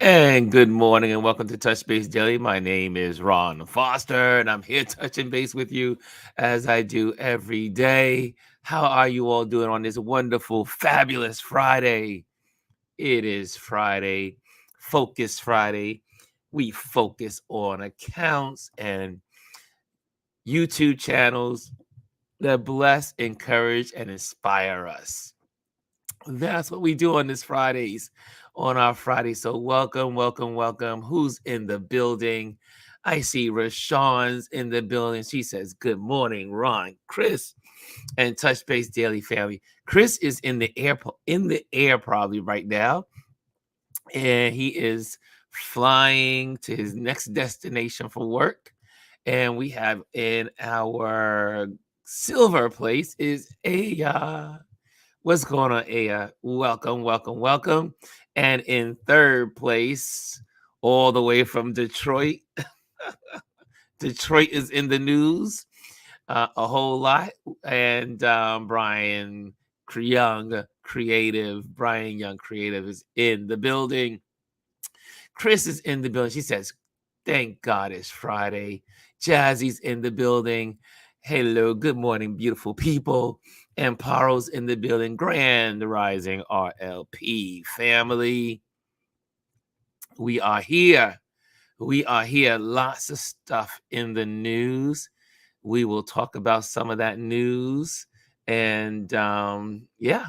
And good morning and welcome to Touch Base Daily. My name is Ron Foster and I'm here touching base with you as I do every day. How are you all doing on this wonderful, fabulous Friday? It is Friday, Focus Friday. We focus on accounts and YouTube channels that bless, encourage, and inspire us. That's what we do on this Fridays, on our Friday. So welcome, welcome, welcome. Who's in the building? I see Rashawn's in the building. She says, good morning, Ron, Chris, and Touch Base Daily family. Chris is in the air probably right now. And he is flying to his next destination for work. And we have in our silver place is Aya. What's going on, Aya? Welcome, welcome, welcome. And in third place, all the way from Detroit, Detroit is in the news a whole lot. And Brian Young Creative is in the building. Chris is in the building. She says, thank God it's Friday. Jazzy's in the building. Hello, good morning, beautiful people. And Paro's in the building. Grand Rising RLP family. We are here. We are here. Lots of stuff in the news. We will talk about some of that news. And yeah.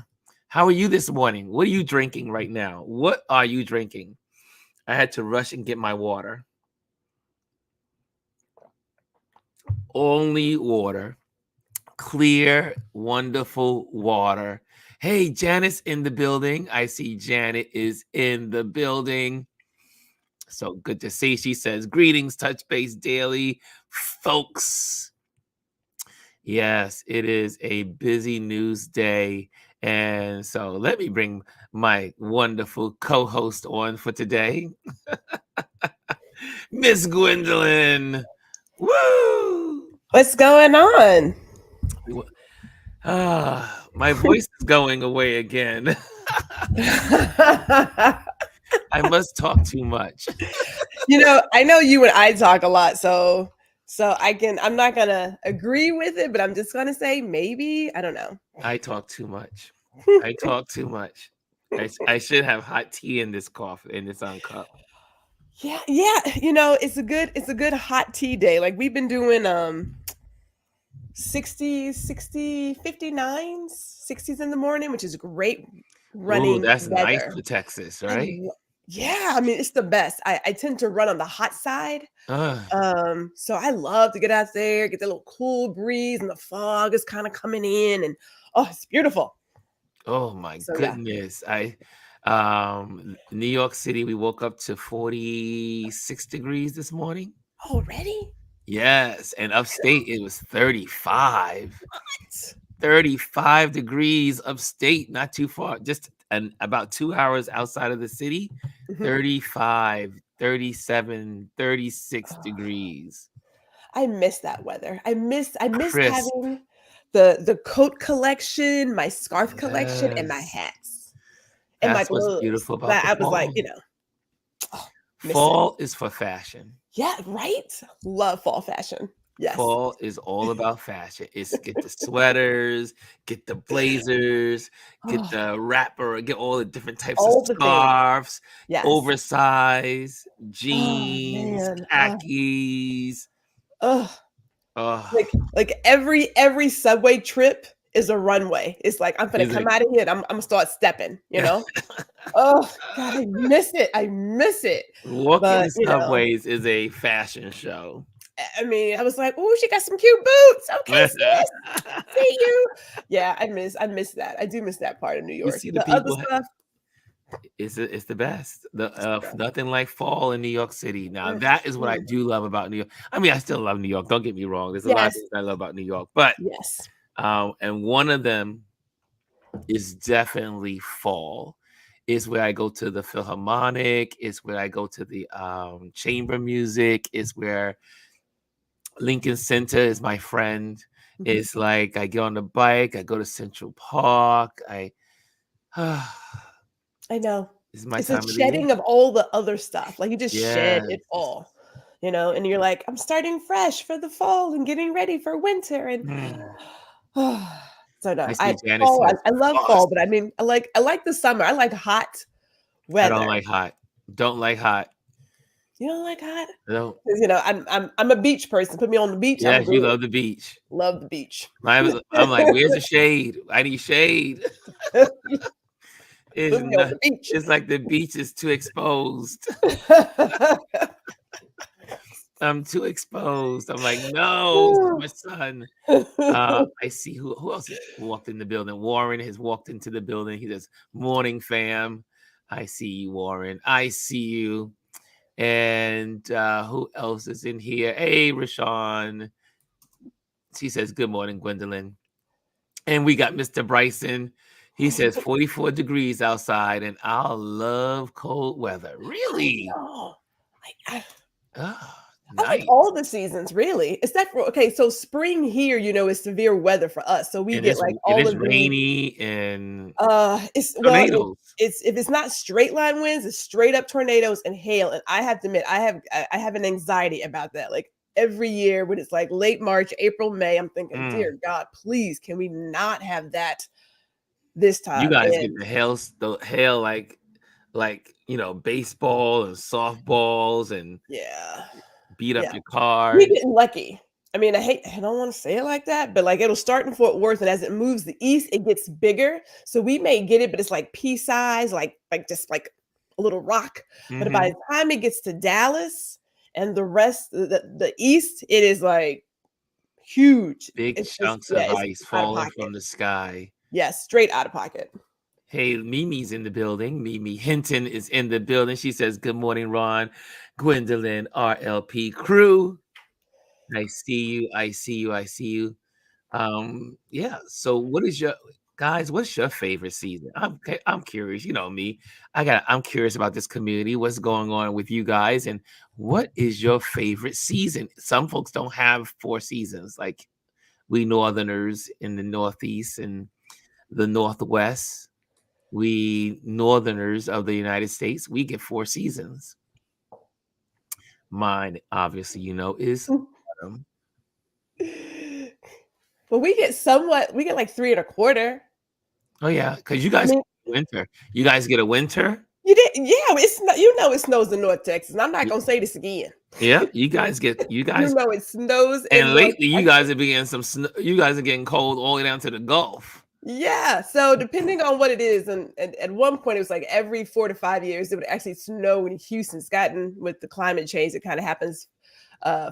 How are you this morning? What are you drinking right now? What are you drinking? I had to rush and get my water. Only water. Clear, wonderful water. Hey, Janet's in the building. I see Janet is in the building. So good to see. She says, greetings, Touch Base Daily, folks. Yes, it is a busy news day. And so let me bring my wonderful co-host on for today. Miss Gwendolyn. Woo! What's going on? My voice is going away again. I must talk too much. I know you and I talk a lot, so I'm not gonna agree with it, but I'm just gonna say maybe. I don't know. I talk too much. I talk too much. I should have hot tea in this cup. Yeah. It's a good hot tea day. Like we've been doing 60, 59s, 60s in the morning, which is great running. Ooh, that's weather. nice for Texas, right? Yeah, I mean it's the best. I tend to run on the hot side. So I love to get out there, get the little cool breeze, and the fog is kind of coming in, and it's beautiful. Oh my goodness. Yeah. New York City, we woke up to 46 degrees this morning. Already? Yes, and upstate it was 35. What? 35 degrees upstate, not too far, just about 2 hours outside of the city. 35, 37, 36 degrees. I miss that weather. I miss having the coat collection, my scarf collection, and my hats. And that's my gloves. What's beautiful about I was like, fall is for fashion. Yeah, right? Love fall fashion. Yes. Fall is all about fashion. It's get the sweaters, get the blazers, get the wrapper, get all the different types of scarves, oversized jeans, khakis. Like every subway trip is a runway. It's like I'm gonna come out of here and I'm gonna start stepping, Oh God, I miss it. Walking the subways is a fashion show. I mean, I was like, oh, she got some cute boots. Okay, sis. See you. Yeah, I miss that. I do miss that part of New York. You see the people, other stuff. It's the best. Nothing like fall in New York City. Now that is what I do love about New York. I mean, I still love New York. Don't get me wrong. There's a lot of things I love about New York, but and one of them is definitely fall. Is where I go to the Philharmonic. It's where I go to the chamber music. It's where Lincoln Center is my friend. It's like I get on the bike, I go to Central Park. I know. This is my It's a time of the year. shedding of all the other stuff. Like you just shed Yes. it all, and you're like, I'm starting fresh for the fall and getting ready for winter. And Mm. so I no, see Janice fall. says, I love fall, but "Foster." I mean, I like the summer. I like hot I don't weather. like hot. Don't like hot. You don't like hot? No. 'Cause, I'm a beach person. Put me on the beach, I'm Yes, you good. love the beach. Love the beach. I'm like, "Where's the shade? I need shade." It's Put me on not the beach. it's like the beach is too exposed. I'm too exposed. I'm like, "No, so much sun." I see who else has walked in the building. Warren has walked into the building. He says, "Morning, fam." I see you, Warren. I see you. And who else is in here? Hey, Rashawn. She says, "Good morning, Gwendolyn." And we got Mr. Bryson. He says 44 degrees outside, and I love cold weather. I Really? know. I Oh, I like nice. all the seasons, really. Except for okay, so spring here, is severe weather for us. So we And get it's like and all it's of these rainy and it's well, tornadoes. it's if it's not straight line winds, it's straight up tornadoes and hail. And I have to admit, I have an anxiety about that. Like every year when it's like late March, April, May, I'm thinking, Mm. dear God, please, can we not have that this You time? guys get And the hail like baseball and softballs and yeah, beat up yeah. your We cars. getting lucky. I mean, I don't want to say it like that, but like it'll start in Fort Worth, and as it moves the east, it gets bigger. So we may get it, but it's like pea size, like just like a little rock. But by Hmm. the time it gets to Dallas and the rest, the east, it is like huge. Big It's just chunks yeah, of it's ice out of falling pocket. from the sky. Yeah, straight out of pocket. Hey, Mimi's in the building. Mimi Hinton is in the building. She says, "Good morning, Ron, Gwendolyn, RLP crew. I see you. I see you. I see you." Yeah. So, what's your favorite season? I'm curious. You know me. I'm curious about this community. What's going on with you guys, and what is your favorite season? Some folks don't have 4 seasons, like we Northerners in the Northeast and the Northwest. We Northerners of the United States, we get 4 seasons. Mine, obviously, is autumn. But we get like 3 1/4. Oh yeah, because you I guys mean, get winter. You guys get a winter. you did, yeah. It snows in North Texas. And I'm not Y- gonna say this again. Yeah, you guys, It snows in and North lately you guys Texas. are getting some snow. You guys are getting cold all the way down to the Gulf. Yeah, so depending on what it is, and at one point it was like every 4 to 5 years it would actually snow in Houston. It's gotten with the climate change, it kind of happens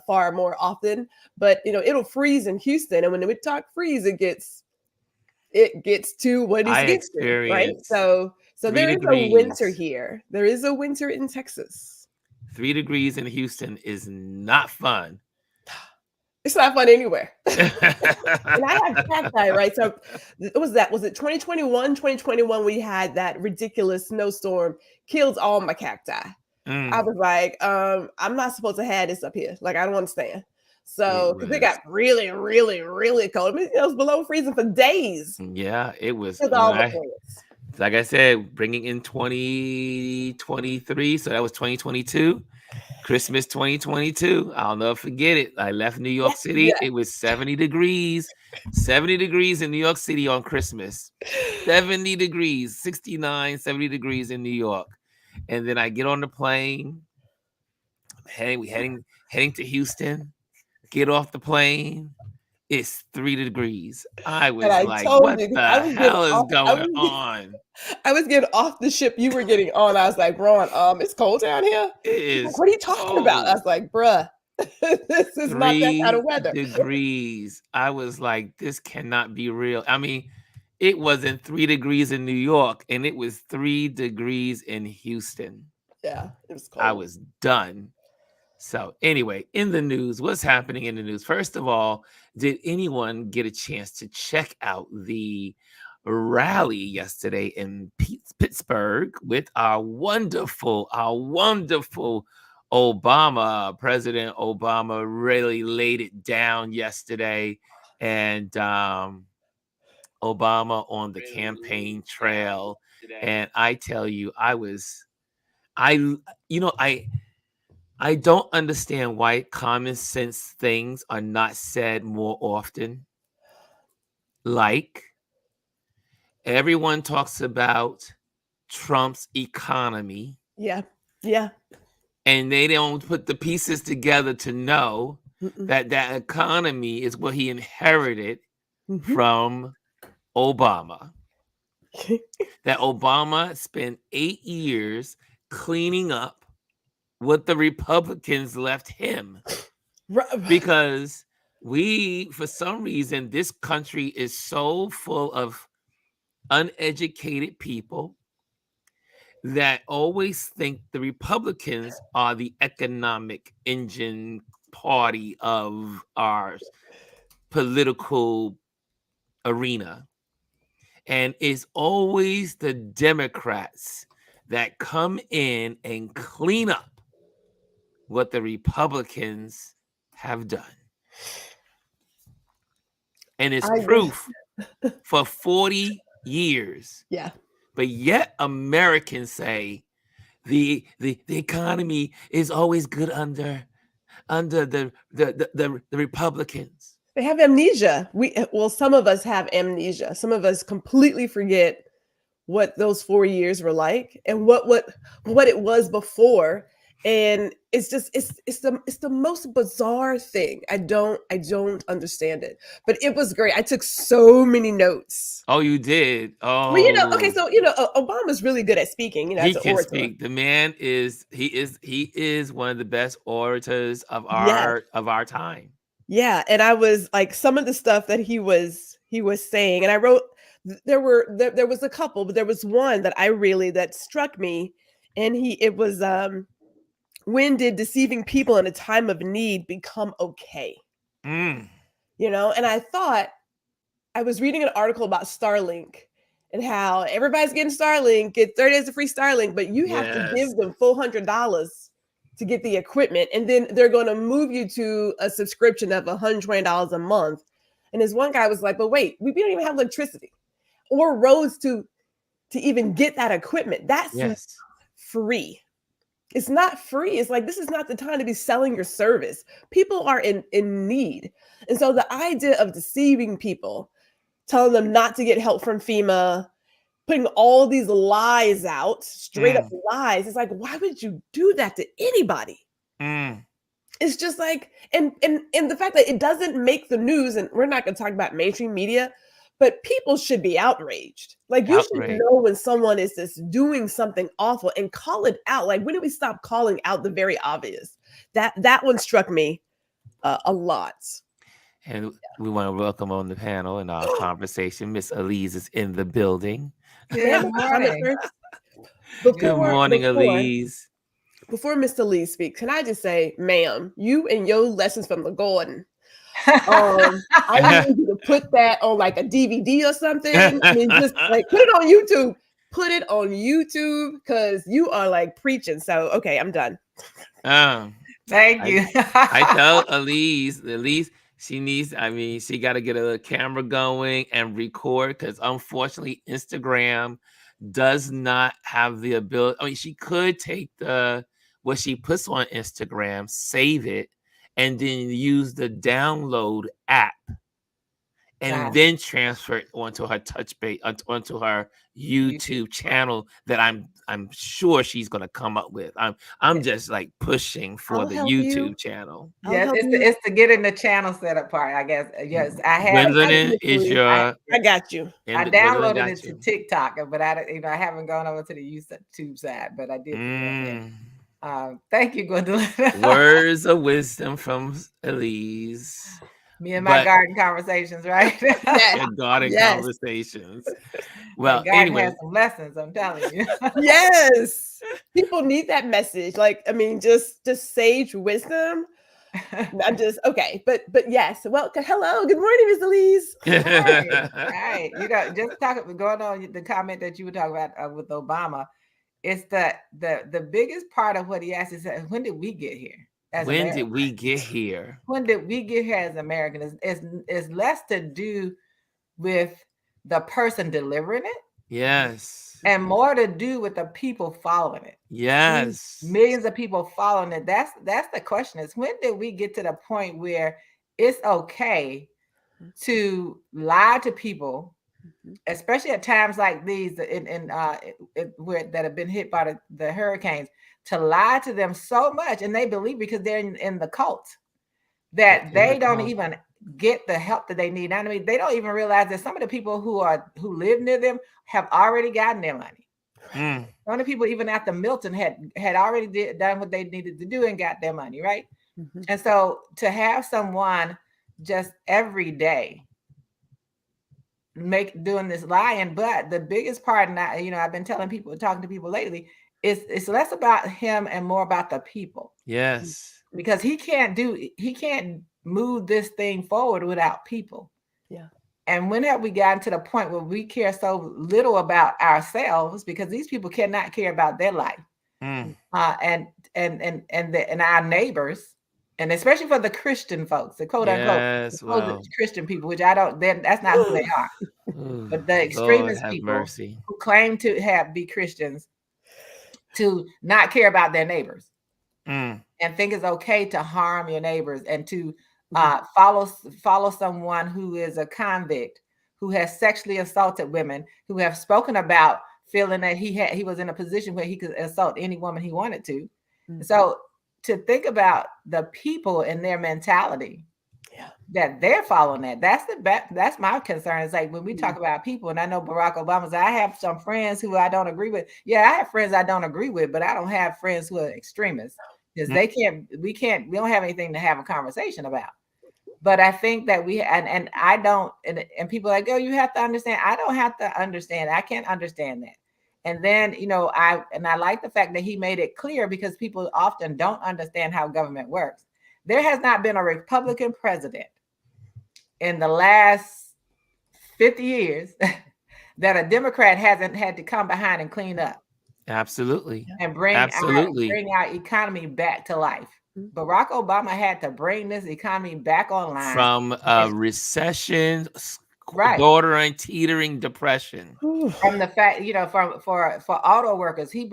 far more often. But it'll freeze in Houston, and when we talk freeze, it gets to what I it gets to, right? experienced So three there is a winter degrees. here. There is a winter in Texas. 3 degrees in Houston is not fun. It's not fun anywhere. And I have cacti, right? So what was that? Was it 2021? 2021, we had that ridiculous snowstorm, killed all my cacti. I Mm, was like, I'm not supposed to have this up here. Like, I don't understand. it So, because it was. got really, really, really cold. I mean, it was below freezing for days. Yeah, it was Killed when all my I plants. like I said, bringing in 2023, so that was 2022, Christmas 2022. I'll never forget it. I left New Yeah, York City. yeah. It was 70 degrees in New York City on Christmas. 70 degrees, 69, 70 degrees in New York. And then I get on the plane, heading to Houston, get off the plane. It's 3 degrees. I And was I like, told what you, 'cause the hell is going on? I was getting off the ship you were getting on. I was like, Ron, it's cold down here. It He's like, is what are you talking about? I cold. was like, bruh, this is not that kind of Three weather. degrees. I was like, this cannot be real. I mean, it wasn't 3 degrees in New York, and it was 3 degrees in Houston. Yeah, it was I cold. was done. So, anyway, in the news, what's happening in the news? First of all, did anyone get a chance to check out the rally yesterday in Pittsburgh with our wonderful Obama? President Obama really laid it down yesterday. and Obama on the campaign trail. And I tell you, I don't understand why common sense things are not said more often. Like, everyone talks about Trump's economy. Yeah. Yeah. And they don't put the pieces together to know Mm-mm. that economy is what he inherited Mm-hmm. from Obama. That Obama spent 8 years cleaning up what the Republicans left him. Because for some reason, this country is so full of uneducated people that always think the Republicans are the economic engine party of our political arena. And it's always the Democrats that come in and clean up what the Republicans have done. And it's proof for 40 years. Yeah. But yet Americans say the economy is always good under the Republicans. They have amnesia. Some of us have amnesia. Some of us completely forget what those 4 years were like and what it was before. And it's the most bizarre thing. I don't understand it, but it was great. I took so many notes. Oh, you did? Oh, well, okay. So Obama's really good at speaking. He can speak. The man is one of the best orators of our time. Yeah, and I was like, some of the stuff that he was saying, and I wrote. There was a couple, but there was one that struck me, and it was when did deceiving people in a time of need become okay? And I was reading an article about Starlink and how everybody's getting Starlink, get 30 days of free Starlink, but you have to give them $400 to get the equipment, and then they're going to move you to a subscription of $120 a month. And this one guy was like, but wait, we don't even have electricity or roads to even get that equipment. That's free. It's not free. It's like, this is not the time to be selling your service. People are in need. And so the idea of deceiving people, telling them not to get help from FEMA, putting all these lies out, straight up lies. It's like, why would you do that to anybody? It's just like, and the fact that it doesn't make the news, and we're not going to talk about mainstream media, but people should be outraged. Like, you should know when someone is just doing something awful and call it out. Like, when do we stop calling out the very obvious? That one struck me a lot. And we want to welcome on the panel in our conversation, Miss Elise is in the building. Good morning. Good morning, Elise. Before Mr. Lee speaks, can I just say, ma'am, you and your lessons from the garden. I need you to put that on like a DVD or something. I mean, just like put it on YouTube. Put it on YouTube because you are like preaching. So, okay, I'm done. Thank you. I tell Elise, she got to get a camera going and record, because unfortunately, Instagram does not have the ability. I mean, she could take what she puts on Instagram, save it, and then use the download app and then transfer it onto her onto her YouTube channel that I'm sure she's gonna come up with. I'm just like pushing for the YouTube channel. Yes, it's to get in the channel setup part, I guess. Yes, I have. I got you. I downloaded it to TikTok, but I haven't gone over to the YouTube side, but I did. Thank you, Gwendolyn. Words of wisdom from Elise. Me and my garden conversations, right? Garden conversations. Well, anyway, has some lessons, I'm telling you. Yes, people need that message. Like, I mean, just sage wisdom. I'm just okay, but yes. Well, hello, good morning, Ms. Elise. Right. Just going on the comment that you were talking about with Obama. It's the biggest part of what he asked is, when did we get here? When did we get here? When did we get here as Americans? It's less to do with the person delivering it. Yes. And more to do with the people following it. Yes. Millions of people following it. That's the question, is when did we get to the point where it's okay to lie to people, especially at times like these where that have been hit by the hurricanes, to lie to them so much, and they believe because they're in the cult that they don't even get the help that they need. I mean, they don't even realize that some of the people who live near them have already gotten their money. Some of the people, even after Milton, had already done what they needed to do and got their money, right? And so to have someone just every day doing this lying, but the biggest part, and I've been talking to people lately, it's less about him and more about the people. Yes. Because he can't move this thing forward without people. Yeah. And when have we gotten to the point where we care so little about ourselves, because these people cannot care about their life, and our neighbors, and especially for the Christian folks, the quote unquote Christian people, which that's not who they are. But the extremist people who claim to be Christians, to not care about their neighbors. And think it's okay to harm your neighbors, and to follow someone who is a convict, who has sexually assaulted women, who have spoken about feeling that he was in a position where he could assault any woman he wanted to. So to think about the people and their mentality, that they're following that's my concern. It's like when we talk about people, and I know Barack Obama, I have some friends who I don't agree with. Yeah, I have friends I don't agree with, but I don't have friends who are extremists, because we don't have anything to have a conversation about. But I think that I don't, and people are like, oh, you have to understand. I don't have to understand. I can't understand that. And then, I like the fact that he made it clear, because people often don't understand how government works. There has not been a Republican president in the last 50 years that a Democrat hasn't had to come behind and clean up. Absolutely. And bring our economy back to life. Barack Obama had to bring this economy back online from recession, bordering, teetering depression. From the fact, for auto workers, he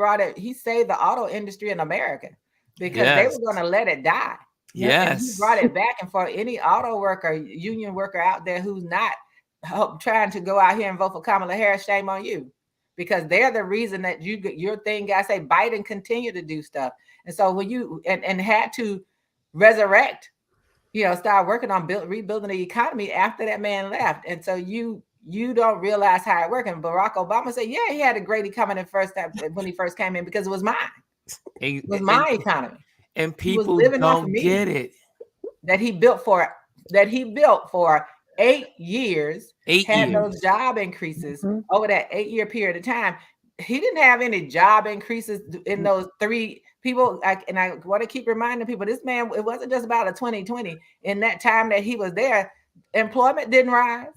saved the auto industry in America, because they were going to let it die. Yes. And he brought it back. And for any auto worker, union worker out there who's not trying to go out here and vote for Kamala Harris, shame on you, because they're the reason that your thing got say Biden continue to do stuff. And so when you and had to resurrect, start working on rebuilding the economy after that man left. And so you don't realize how it works. And Barack Obama said, yeah, he had a great economy when he first came in, because it was mine. It was my economy. And people don't get it. That he built for 8 years, had those job increases over that 8-year period of time. He didn't have any job increases in those 3 people. And I want to keep reminding people, this man, it wasn't just about a 2020. In that time that he was there, employment didn't rise.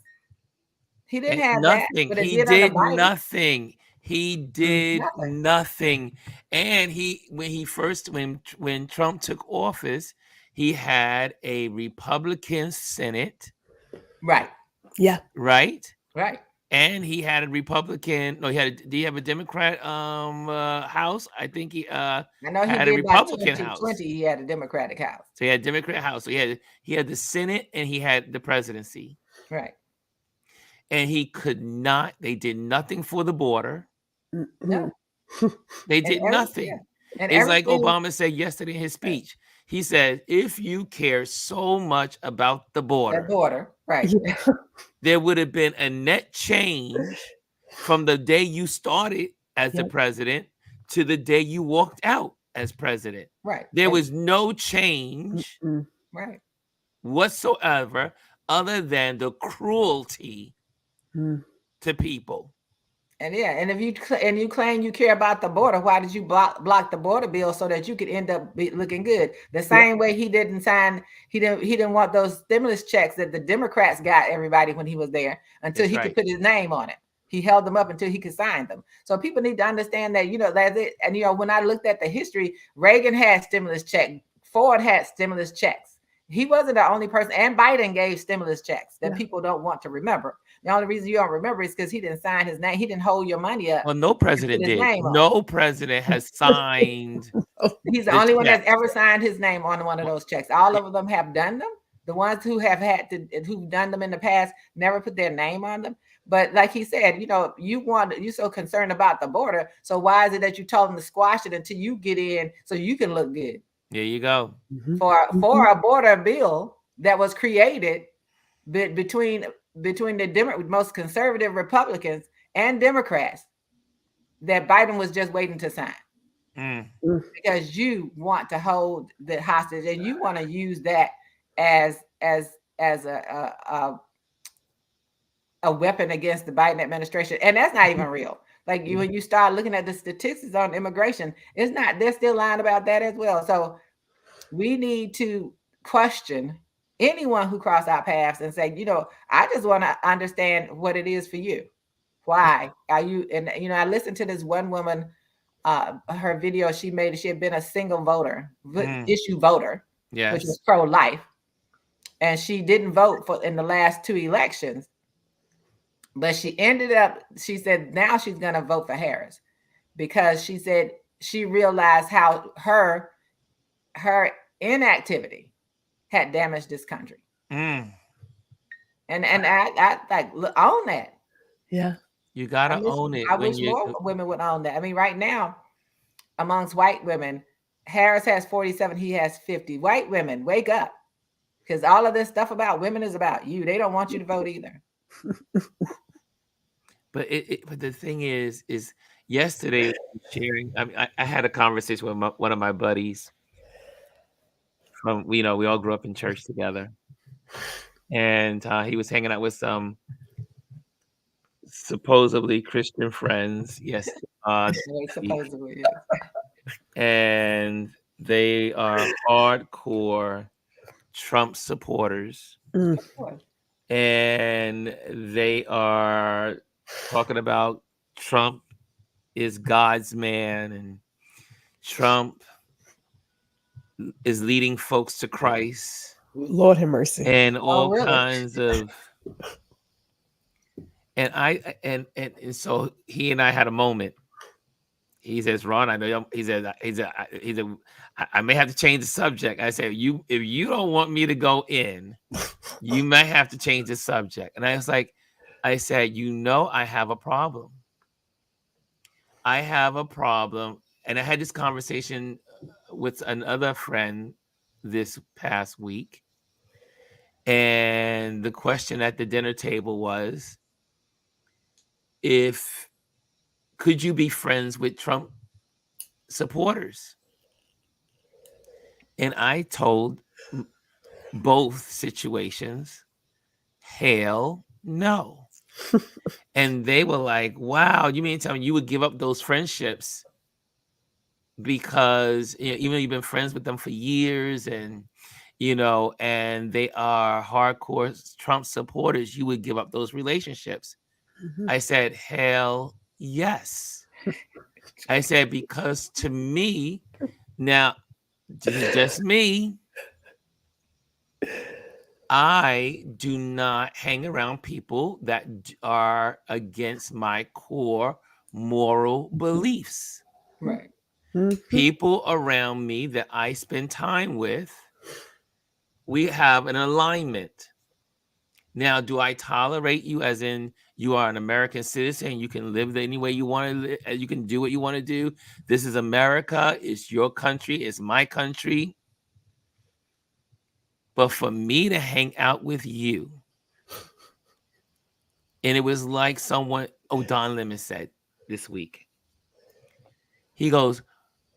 He didn't have nothing. That, but he did nothing. He did nothing. And when Trump took office, he had a Republican Senate. Right. Yeah. Right. Right. And he had a Republican. No, did he have a Democrat House? I think he. I know he had a Republican House. He had a Democratic House. So he had a Democrat House. So he had the Senate, and he had the presidency. Right. And he could not. They did nothing for the border. No. They did nothing. And it's like Obama said yesterday in his speech. He said, if you care so much about the border, right, there would have been a net change from the day you started as the president to the day you walked out as president. Right. There was no change whatsoever, other than the cruelty to people. And if you claim you care about the border, why did you block the border bill so that you could end up looking good? The same way he didn't want those stimulus checks that the Democrats got everybody when he was there until he could put his name on it. He held them up until he could sign them. So people need to understand that, that's it. And when I looked at the history, Reagan had stimulus check Ford had stimulus checks. He wasn't the only person, and Biden gave stimulus checks that people don't want to remember. The only reason you don't remember is because he didn't sign his name. He didn't hold your money up. Well, no president did. No president has signed. He's the only one that's ever signed his name on one of those checks. All of them have done them. The ones who have who've done them in the past never put their name on them. But like he said, you're so concerned about the border. So why is it that you told them to squash it until you get in so you can look good? There you go. For a border bill that was created between the most conservative Republicans and Democrats that Biden was just waiting to sign. Because you want to hold the hostage and you want to use that as a weapon against the Biden administration. And that's not even real. Like when you start looking at the statistics on immigration, it's not, they're still lying about that as well. So we need to question anyone who cross our paths and say, I just want to understand what it is for you. Why are you? And, I listened to this one woman, her video she made, she had been a single voter, issue voter, which was pro-life. And she didn't vote in the last 2 elections. But she said now she's going to vote for Harris because she said she realized how her inactivity had damaged this country. And I like own that. Yeah. You got to own it. I wish more women would own that. I mean, right now, amongst white women, Harris has 47, he has 50. White women, wake up. Because all of this stuff about women is about you. They don't want you to vote either. But the thing is yesterday sharing. I mean, I had a conversation with one of my buddies. We all grew up in church together, and he was hanging out with some supposedly Christian friends. Yes, supposedly. And they are hardcore Trump supporters, and they are talking about Trump is God's man and Trump is leading folks to Christ. Lord have mercy. And all kinds of. And so he and I had a moment. He says, Ron, I know. He said, I may have to change the subject. I said, if you don't want me to go in, you might have to change the subject. And I said, I have a problem. I have a problem. And I had this conversation with another friend this past week. And the question at the dinner table was, could you be friends with Trump supporters? And I told both situations, hell no. And they were like, wow, you mean to tell me you would give up those friendships because even though you've been friends with them for years and and they are hardcore Trump supporters, you would give up those relationships? I said, hell yes. I said, because to me, now, this is just me, I do not hang around people that are against my core moral beliefs. Right. People around me that I spend time with, we have an alignment. Now, do I tolerate you as in you are an American citizen? You can live any way you want to live. You can do what you want to do. This is America. It's your country. It's my country. But for me to hang out with you, and it was like Don Lemon said this week. He goes,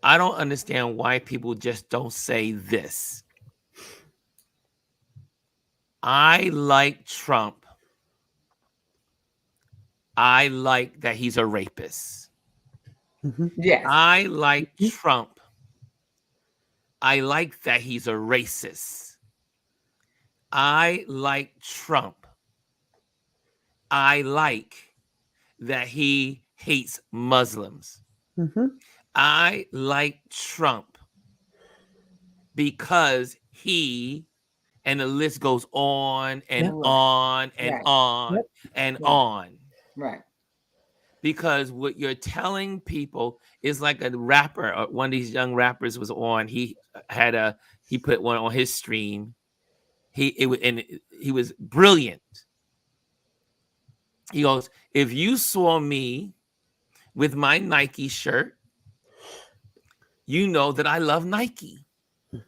I don't understand why people just don't say this. I like Trump. I like that he's a rapist. Yes. I like Trump. I like that he's a racist. I like Trump. I like that he hates Muslims. I like Trump. because he, and the list goes on and Yep. on and Right. on Yep. and Right. on. Right. Because what you're telling people is like a rapper, one of these young rappers was on. He put one on his stream. He was brilliant. He goes, if you saw me with my Nike shirt, you know that I love Nike. Right.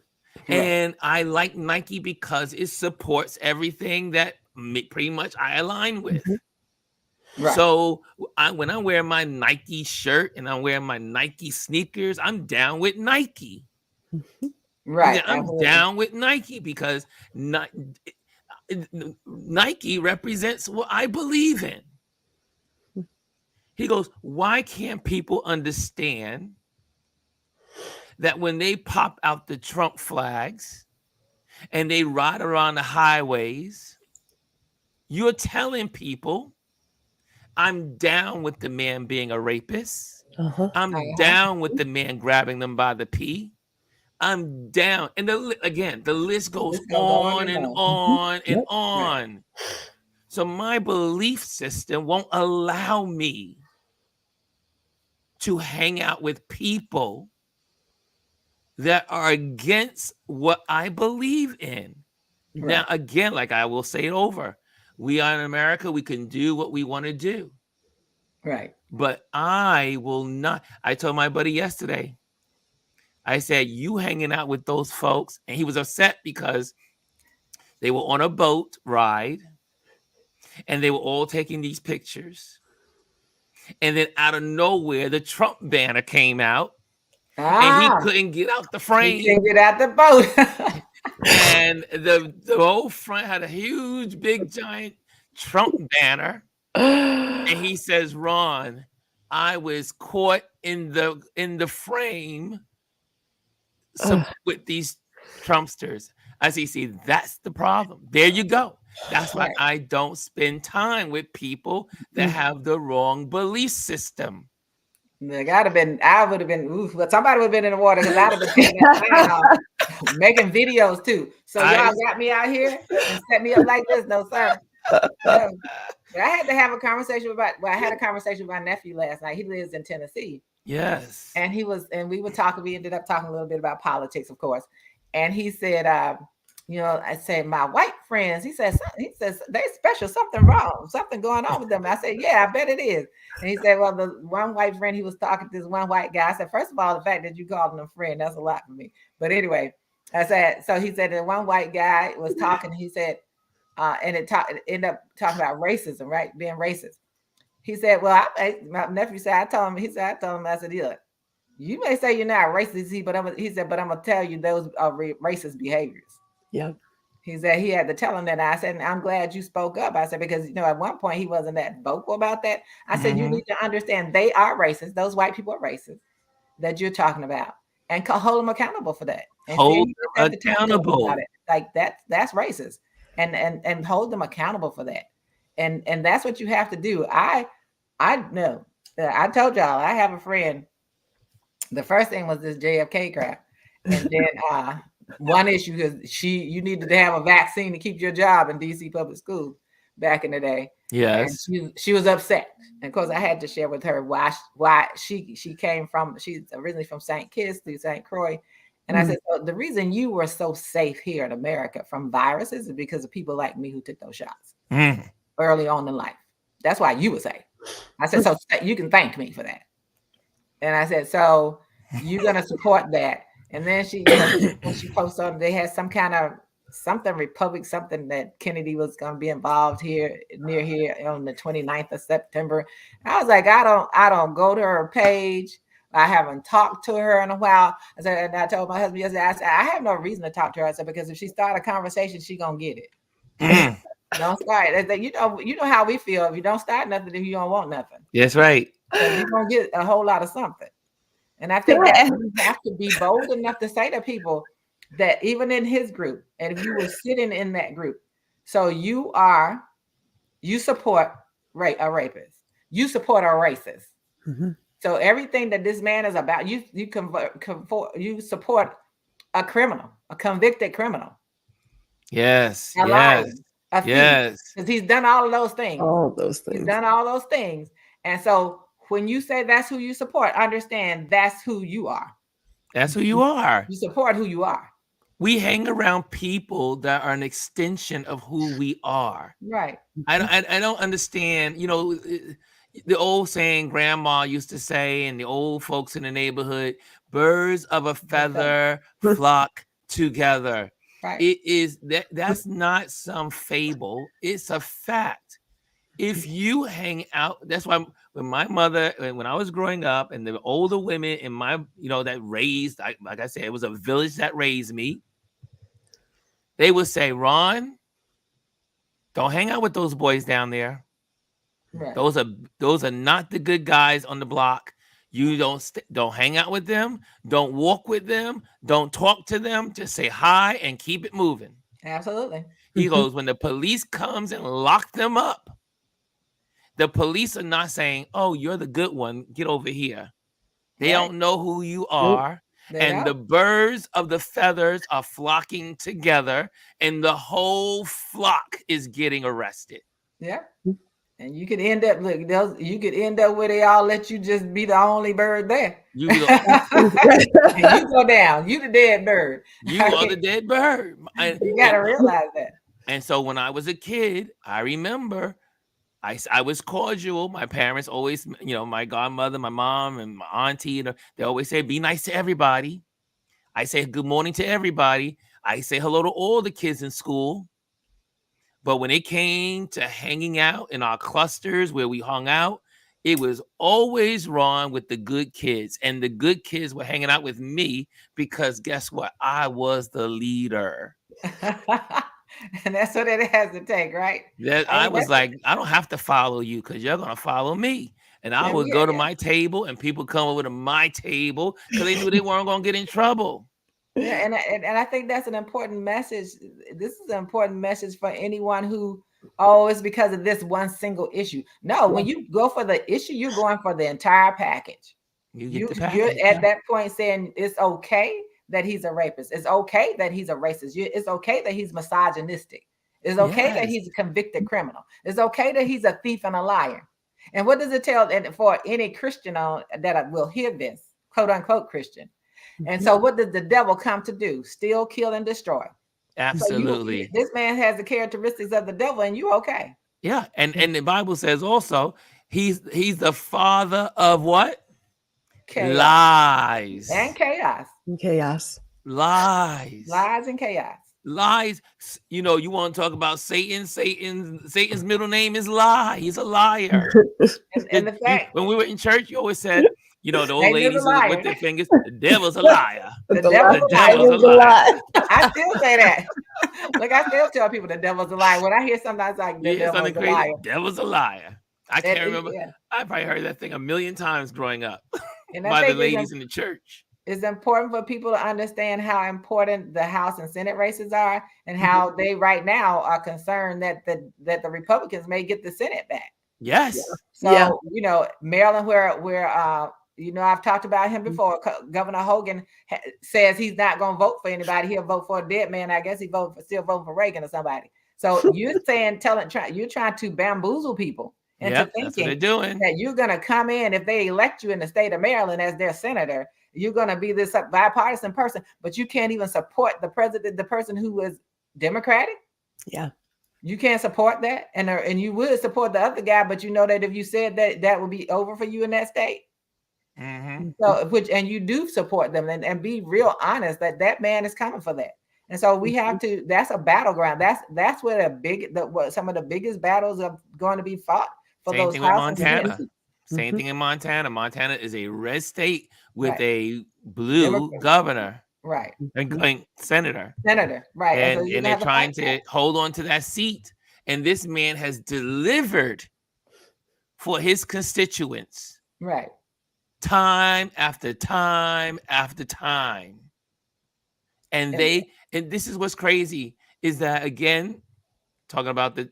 And I like Nike because it supports everything that pretty much I align with. Right. So when I wear my Nike shirt and I'm wearing my Nike sneakers, I'm down with Nike. Right. I'm down with Nike because Nike represents what I believe in. He goes, why can't people understand that when they pop out the Trump flags and they ride around the highways, you're telling people, I'm down with the man being a rapist. I'm down with the man grabbing them by the pee. I'm down. And the list goes on and on and on. So my belief system won't allow me to hang out with people that are against what I believe in. Right. Now, again, like I will say it over, we are in America, we can do what we want to do. Right. But I will not. I told my buddy yesterday, I said, you hanging out with those folks, and he was upset because they were on a boat ride and they were all taking these pictures. And then out of nowhere, the Trump banner came out. And he couldn't get out the frame. He couldn't get out the boat. And the whole front had a huge, big, giant Trump banner. And he says, Ron, I was caught in the frame with these Trumpsters. I see, that's the problem. There you go. That's why I don't spend time with people that have the wrong belief system. Like I would have been, but somebody would have been in the water because I'd have been taking that time making videos too. So y'all got me out here and set me up like this. No, sir. No. But I had to have a conversation I had a conversation with my nephew last night. He lives in Tennessee. Yes. And we ended up talking a little bit about politics, of course. And he said, I said, my white friends, he says, they special, something wrong, something going on with them. I said, yeah, I bet it is. And he said, well, the one white friend, he was talking to this one white guy. I said, first of all, the fact that you called him a friend, that's a lot for me. But anyway, I said, so he said that one white guy was talking, he said, and it ended up talking about racism, right? Being racist. He said, well, my nephew said, I told him, I said, look, you may say you're not racist, but I'm going to tell you those are racist behaviors. Yeah. He said he had to tell him that. I said, I'm glad you spoke up. I said, because, at one point he wasn't that vocal about that. I said, you need to understand they are racist. Those white people are racist that you're talking about, and hold them accountable for that. And hold them accountable. About it. Like that's racist, and hold them accountable for that. And that's what you have to do. I know. I told y'all I have a friend. The first thing was this JFK crap, and then one issue is you needed to have a vaccine to keep your job in DC public schools back in the day. Yes. And she was upset. And of course I had to share with her why she came from, she's originally from St. Kitts through St. Croix. And I said, so the reason you were so safe here in America from viruses is because of people like me who took those shots early on in life. That's why you were safe. I said, so you can thank me for that. And I said, so you're going to support that. And then when she posted on, they had some kind of republic, something that Kennedy was going to be involved near here on the 29th of September. I was like, I don't go to her page. I haven't talked to her in a while. I said, and I told my husband yesterday, I said, I have no reason to talk to her. I said, because if she start a conversation, she going to get it. Don't start. You know how we feel. If you don't start nothing, then you don't want nothing. That's right. So you're going to get a whole lot of something. And I think that you have to be bold enough to say to people that even in his group, and if you were sitting in that group, so you support a rapist, you support a racist. So everything that this man is about, you support a criminal, a convicted criminal. Yes. A liar, a thief, because he's done all of those things. All those things. He's done all those things. And so when you say that's who you support, understand that's who you are. That's who you are. You support who you are. We hang around people that are an extension of who we are. Right. I don't understand, you know, the old saying grandma used to say, and the old folks in the neighborhood, birds of a feather flock together. Right. It is that's not some fable. It's a fact. If you hang out, that's why when my mother, when I was growing up, and the older women in my, you know, that raised, like I said, it was a village that raised me. They would say, Ron, don't hang out with those boys down there. Right. Those are not the good guys on the block. You don't hang out with them. Don't walk with them. Don't talk to them. Just say hi and keep it moving. Absolutely. He goes, when the police comes and lock them up, the police are not saying, oh, you're the good one. Get over here. They don't know who you are. And the birds of the feathers are flocking together, and the whole flock is getting arrested. Yeah. And you could end up where they all let you just be the only bird there. You and you go down. You the dead bird. You are the dead bird. You got to realize that. And so when I was a kid, I remember I was cordial. My parents always, you know, my godmother, my mom, and my auntie, they always say, be nice to everybody. I say good morning to everybody. I say hello to all the kids in school. But when it came to hanging out in our clusters where we hung out, it was always wrong with the good kids. And the good kids were hanging out with me because guess what? I was the leader. And that's what it has to take, right? I was like, I don't have to follow you because you're going to follow me. And I would go to my table and people come over to my table because they knew they weren't going to get in trouble. Yeah, and I think that's an important message. This is an important message for anyone who, it's because of this one single issue. No, when you go for the issue, you're going for the entire package. You're at that point saying it's okay that he's a rapist. It's okay that he's a racist. It's okay that he's misogynistic. It's okay that he's a convicted criminal. It's okay that he's a thief and a liar. And what does it tell for any Christian that will hear this, quote unquote Christian? And so what does the devil come to do? Steal, kill, and destroy. Absolutely. So this man has the characteristics of the devil, and you okay. Yeah. And the Bible says also he's the father of what? Chaos. Lies. And chaos. Lies. Lies and chaos. Lies. You know, you want to talk about Satan. Satan's middle name is lie. He's a liar. and the fact when we were in church, you always said, you know, the old ladies with their fingers, the devil's a liar. The devil's a liar. I still say that. Like I still tell people the devil's a liar. When I hear sometimes like the devil's a liar. Devil's a liar. I can't remember. Yeah. I probably heard that thing a million times growing up by the ladies in the church. It's important for people to understand how important the House and Senate races are and how they right now are concerned that the Republicans may get the Senate back. Yes. So, you know, Maryland, where you know, I've talked about him before. Governor Hogan says he's not going to vote for anybody. He'll vote for a dead man. I guess still voting for Reagan or somebody. So you're saying, you're trying to bamboozle people into thinking that you're going to come in if they elect you in the state of Maryland as their senator. You're going to be this bipartisan person, but you can't even support the person who is Democratic. Yeah. You can't support that. And you would support the other guy, but you know that if you said that would be over for you in that state. Mm-hmm. So, and you do support them and be real honest that man is coming for that. And so we have to, that's a battleground. That's where some of the biggest battles are going to be fought for Same those thing with Montana. Same thing in Montana. Montana is a red state with a blue governor. Right. And senator. Right. And they're trying to hold on to that seat. And this man has delivered for his constituents. Right. Time after time after time. And and this is what's crazy is that, again, talking about the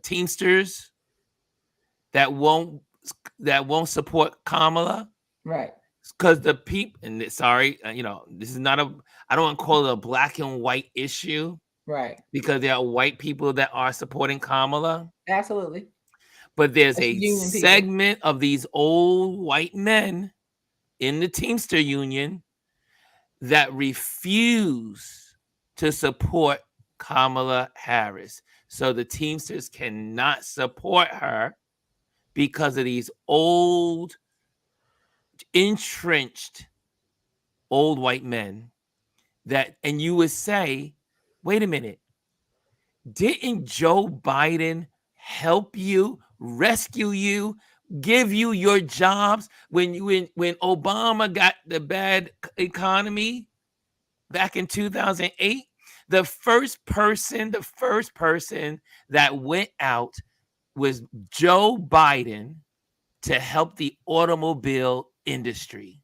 Teamsters that won't support Kamala. Right. because the people, and sorry, this is not I don't want to call it a black and white issue. Right. Because there are white people that are supporting Kamala. Absolutely. But there's a segment of these old white men in the Teamster Union that refuse to support Kamala Harris. So the Teamsters cannot support her because of these old, entrenched, old white men and you would say, wait a minute, didn't Joe Biden help you, rescue you, give you your jobs when Obama got the bad economy back in 2008? The first person that went out was Joe Biden to help the automobile industry.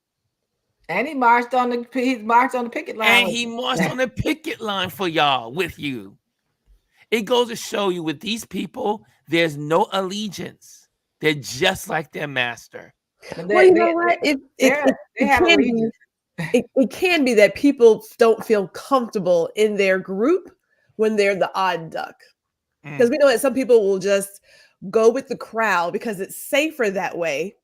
And he marched on the picket line. And he marched on the picket line for y'all with you. It goes to show you with these people, there's no allegiance. They're just like their master. Well, you know what? It can be that people don't feel comfortable in their group when they're the odd duck. Because we know that some people will just go with the crowd because it's safer that way.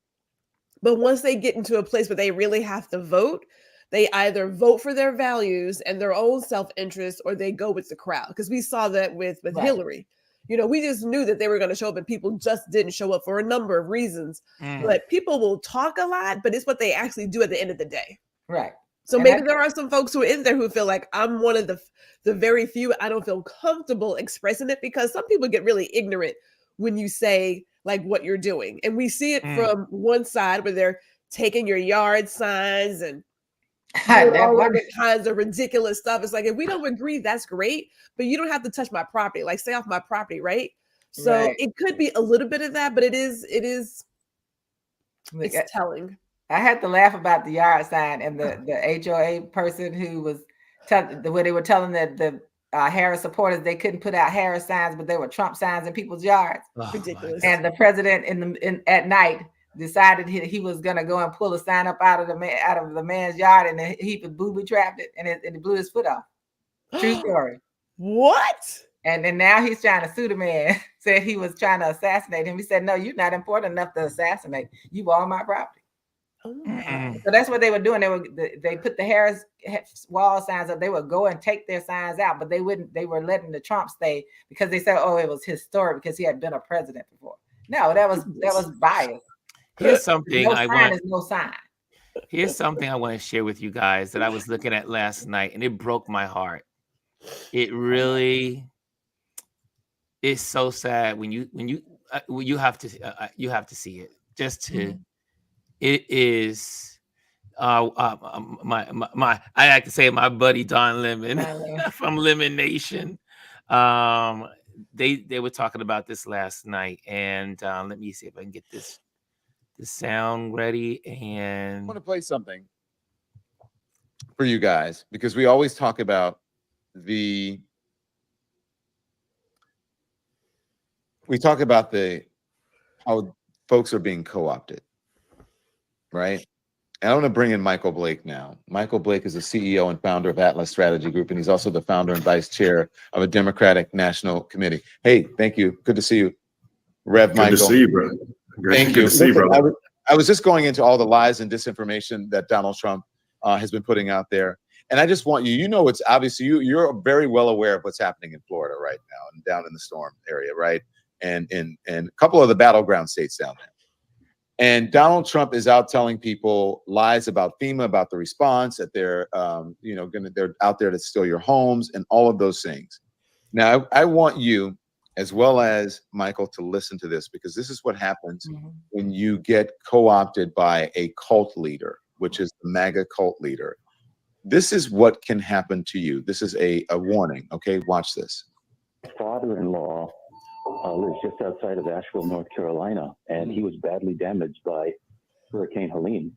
But once they get into a place where they really have to vote, they either vote for their values and their own self-interest, or they go with the crowd. Because we saw that with Hillary. We just knew that they were going to show up, and people just didn't show up for a number of reasons. But people will talk a lot, but it's what they actually do at the end of the day. Right. So maybe there are some folks who are in there who feel like I'm one of the very few. I don't feel comfortable expressing it, because some people get really ignorant when you say like what you're doing. And we see it from one side where they're taking your yard signs and all other kinds of ridiculous stuff. It's like, if we don't agree, that's great, but you don't have to touch my property. Like, stay off my property, right? So it could be a little bit of that, but it's telling. I had to laugh about the yard sign and the HOA person who was where they were telling the Harris supporters they couldn't put out Harris signs, but there were Trump signs in people's yards. Ridiculous. And the president at night decided he was gonna go and pull a sign up out of the man's yard, and he booby trapped it, and it blew his foot off. True story. What? And then now he's trying to sue the man. Said he was trying to assassinate him. He said, "No, you're not important enough to assassinate. You were on my property." So that's what they were doing. They put the Harris wall signs up. They would go and take their signs out, but they wouldn't. They were letting the Trump stay because they said, "Oh, it was historic because he had been a president before." No, that was bias. Here's something no sign. Here's something I want to share with you guys that I was looking at last night, and it broke my heart. It really is so sad when you have to see it just to. It is my I like to say my buddy Don Lemon from Lemon Nation. They were talking about this last night, and let me see if I can get this sound ready. And I want to play something for you guys, because we always talk about how folks are being co-opted. Right. And I want to bring in Michael Blake now. Michael Blake is the CEO and founder of Atlas Strategy Group, and he's also the founder and vice chair of a Democratic National Committee. Hey, thank you. Good to see you, Rev. Michael. Good to see you, bro. Thank you. Good to see you, bro. I was just going into all the lies and disinformation that Donald Trump has been putting out there. And I just want you, it's obviously you're very well aware of what's happening in Florida right now and down in the storm area, right? And a couple of the battleground states down there. And Donald Trump is out telling people lies about FEMA, about the response, that they're they're out there to steal your homes and all of those things. Now, I want you, as well as Michael, to listen to this, because this is what happens when you get co-opted by a cult leader, which is the MAGA cult leader. This is what can happen to you. This is a warning. Okay, watch this. Father-in-law lives just outside of Asheville, North Carolina, and he was badly damaged by Hurricane Helene.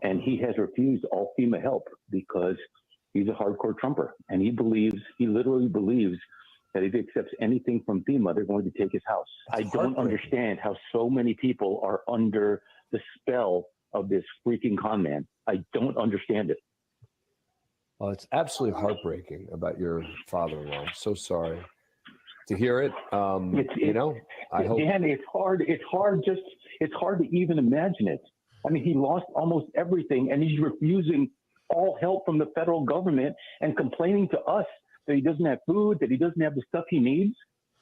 And he has refused all FEMA help because he's a hardcore Trumper. And he literally believes that if he accepts anything from FEMA, they're going to take his house. I don't understand how so many people are under the spell of this freaking con man. I don't understand it. Well, it's absolutely heartbreaking about your father-in-law. I'm so sorry to hear it. I hope. Dan, it's hard to even imagine it. I mean, he lost almost everything, and he's refusing all help from the federal government and complaining to us that he doesn't have food, that he doesn't have the stuff he needs,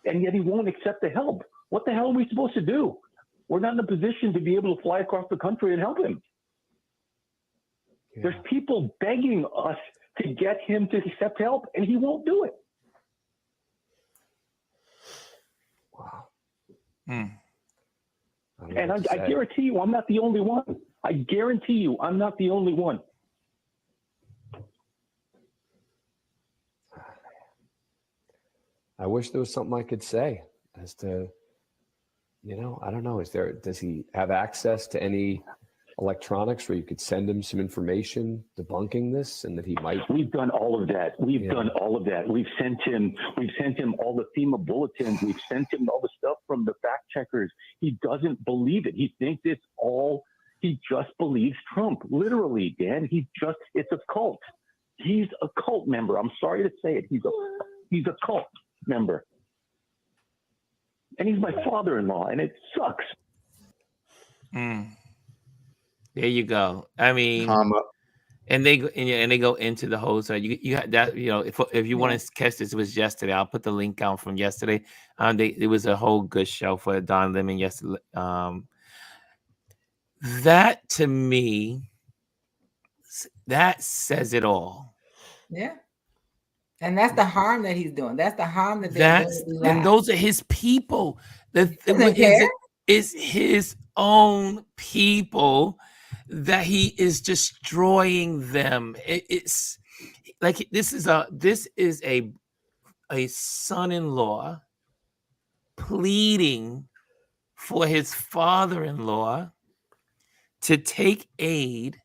and yet he won't accept the help. What the hell are we supposed to do? We're not in a position to be able to fly across the country and help him. Yeah. There's people begging us to get him to accept help, and he won't do it. Wow. And I guarantee you, I'm not the only one. I guarantee you, I'm not the only one. I wish there was something I could say as to, I don't know. Does he have access to any electronics where you could send him some information debunking this, and that he might? We've done all of that. We've done all of that. We've sent him all the FEMA bulletins. We've sent him all the stuff from the fact checkers. He doesn't believe it. He thinks he just believes Trump. Literally, Dan, it's a cult. He's a cult member. I'm sorry to say it. He's a cult member. And he's my father-in-law, and it sucks. There you go. I mean, and they go into the whole. So you had that. If you want to catch this, it was yesterday. I'll put the link out from yesterday. It was a whole good show for Don Lemon yesterday. That to me, that says it all. Yeah. And that's the harm that he's doing. That's the harm that they're doing. And those are his people. It's his own people that he is destroying them. It's like this is a son-in-law pleading for his father-in-law to take aid.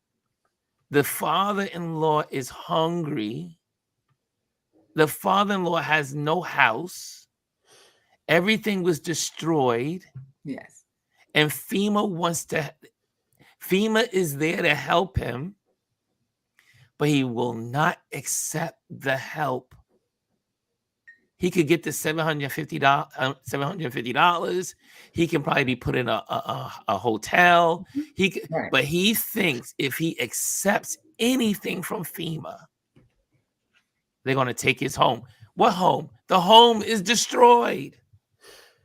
The father-in-law is hungry. The father-in-law has no house. Everything was destroyed. Yes. And FEMA is there to help him, but he will not accept the help. He could get the $750. He can probably be put in a hotel. But he thinks if he accepts anything from FEMA, they're going to take his home. What home? The home is destroyed.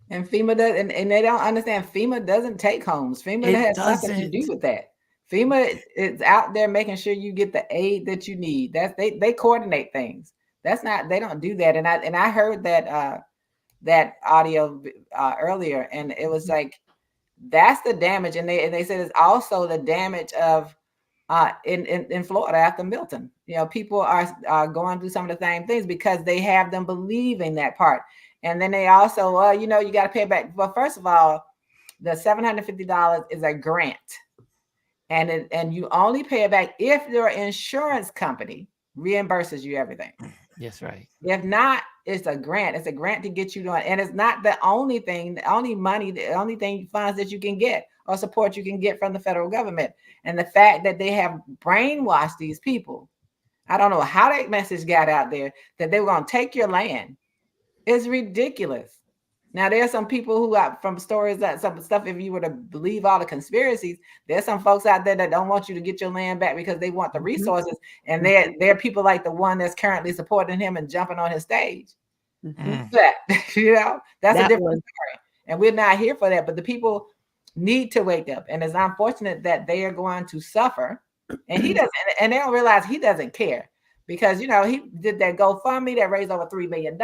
And FEMA does, and they don't understand. FEMA doesn't take homes. FEMA has nothing to do with that. FEMA is out there making sure you get the aid that you need. They coordinate things. They don't do that. And I heard that audio earlier, and it was like that's the damage. And they said it's also the damage of in Florida after Milton. People are going through some of the same things because they have them believing that part. And then they also, you got to pay it back. Well, first of all, the $750 is a grant. And you only pay it back if your insurance company reimburses you everything. That's right. If not, it's a grant. It's a grant to get you doing. And it's not the only thing, the only funds that you can get or support you can get from the federal government. And the fact that they have brainwashed these people, I don't know how that message got out there that they were going to take your land. It's ridiculous. Now, there are some people who got from stories that some stuff, if you were to believe all the conspiracies, there's some folks out there that don't want you to get your land back because they want the resources. And they're people like the one that's currently supporting him and jumping on his stage. But, that's a different story. And we're not here for that. But the people need to wake up. And it's unfortunate that they are going to suffer. And he doesn't, and they don't realize he doesn't care. Because, he did that GoFundMe that raised over $3 million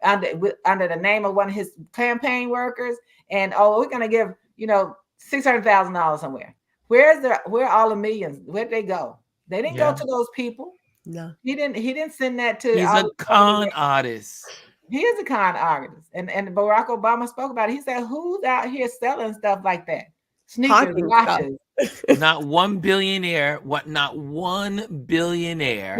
under the name of one of his campaign workers. And, we're going to give, $600,000 somewhere. Where are all the millions? Where'd they go? They didn't go to those people. No. He didn't send that to. He's a con artist. He is a con artist. And Barack Obama spoke about it. He said, who's out here selling stuff like that? Sneakers, watches. Not one billionaire. Not one billionaire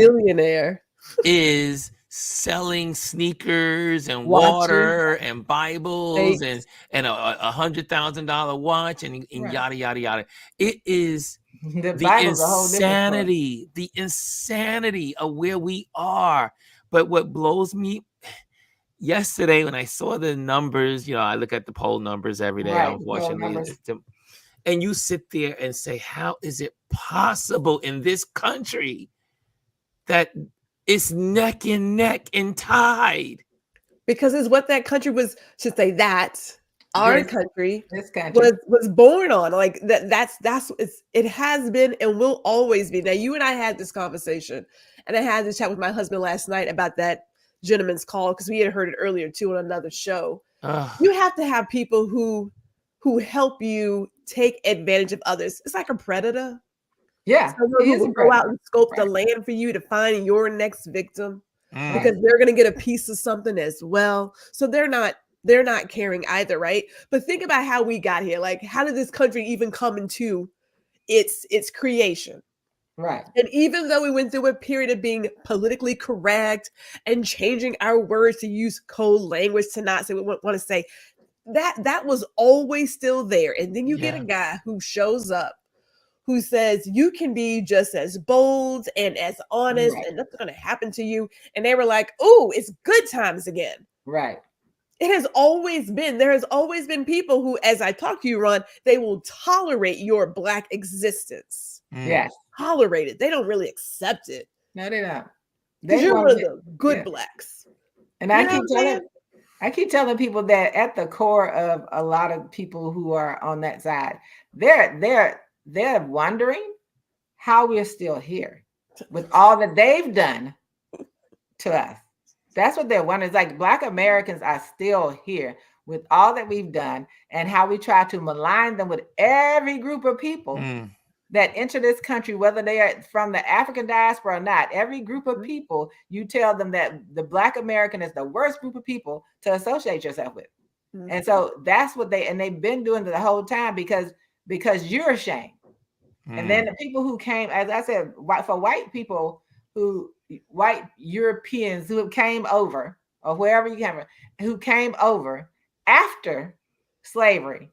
is selling sneakers and water and Bibles and a $100,000 watch and yada yada yada. It is the insanity of where we are. But what blows me yesterday when I saw the numbers, I look at the poll numbers every day, unfortunately. And you sit there and say, how is it possible in this country that it's neck and neck and tied? Because it's what that country was, should say that our country was born on. Like it has been and will always be. Now, you and I had this conversation, and I had this chat with my husband last night about that gentleman's call, because we had heard it earlier too on another show. You have to have people who help you take advantage of others. It's like a predator. Yeah. Someone who will go out and scope the land for you to find your next victim, because they're going to get a piece of something as well. So they're not caring either, right? But think about how we got here. Like, how did this country even come into its creation? Right. And even though we went through a period of being politically correct and changing our words to use code language to not say what we want to say, that was always still there. And then you get a guy who shows up who says you can be just as bold and as honest, and nothing's going to happen to you. And they were like, oh, it's good times again. Right. It has always been. There has always been people who, as I talk to you, Ron, they will tolerate your Black existence. Yes. Tolerate it. They don't really accept it. No, they don't. You're one of the good Blacks. And I keep telling people that at the core of a lot of people who are on that side, they're wondering how we're still here with all that they've done to us. That's what they're wondering. It's like Black Americans are still here with all that we've done, and how we try to malign them with every group of people that enter this country, whether they are from the African diaspora or not. Every group of people, you tell them that the Black American is the worst group of people to associate yourself with. And so that's what they've been doing the whole time, because you're ashamed. And then the people who came, as I said, white Europeans who came over, or wherever you came from, who came over after slavery,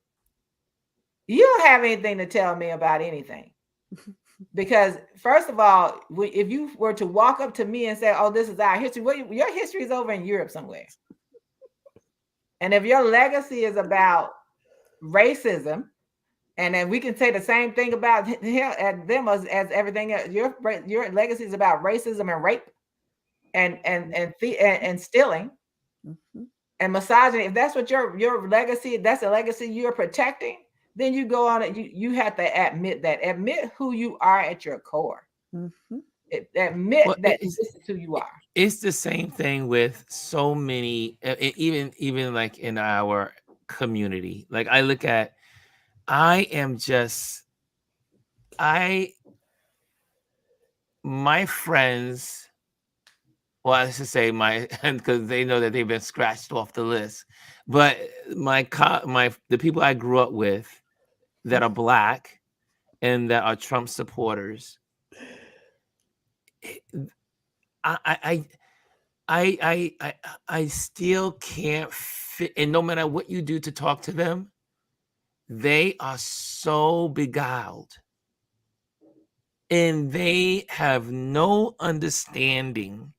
you don't have anything to tell me about anything. Because first of all, if you were to walk up to me and say, oh, this is our history, your history is over in Europe somewhere. And if your legacy is about racism, and then we can say the same thing about them as everything else, your legacy is about racism and rape and stealing and misogyny. If that's what your legacy, that's a legacy you're protecting, then you go on it. You have to admit who you are at your core. Admit that this is who you are. It's the same thing with so many, even like in our community. Like I look at, my friends, well, I should say because they know that they've been scratched off the list, but the people I grew up with that are Black and that are Trump supporters, I still can't fit, and no matter what you do to talk to them, they are so beguiled, and they have no understanding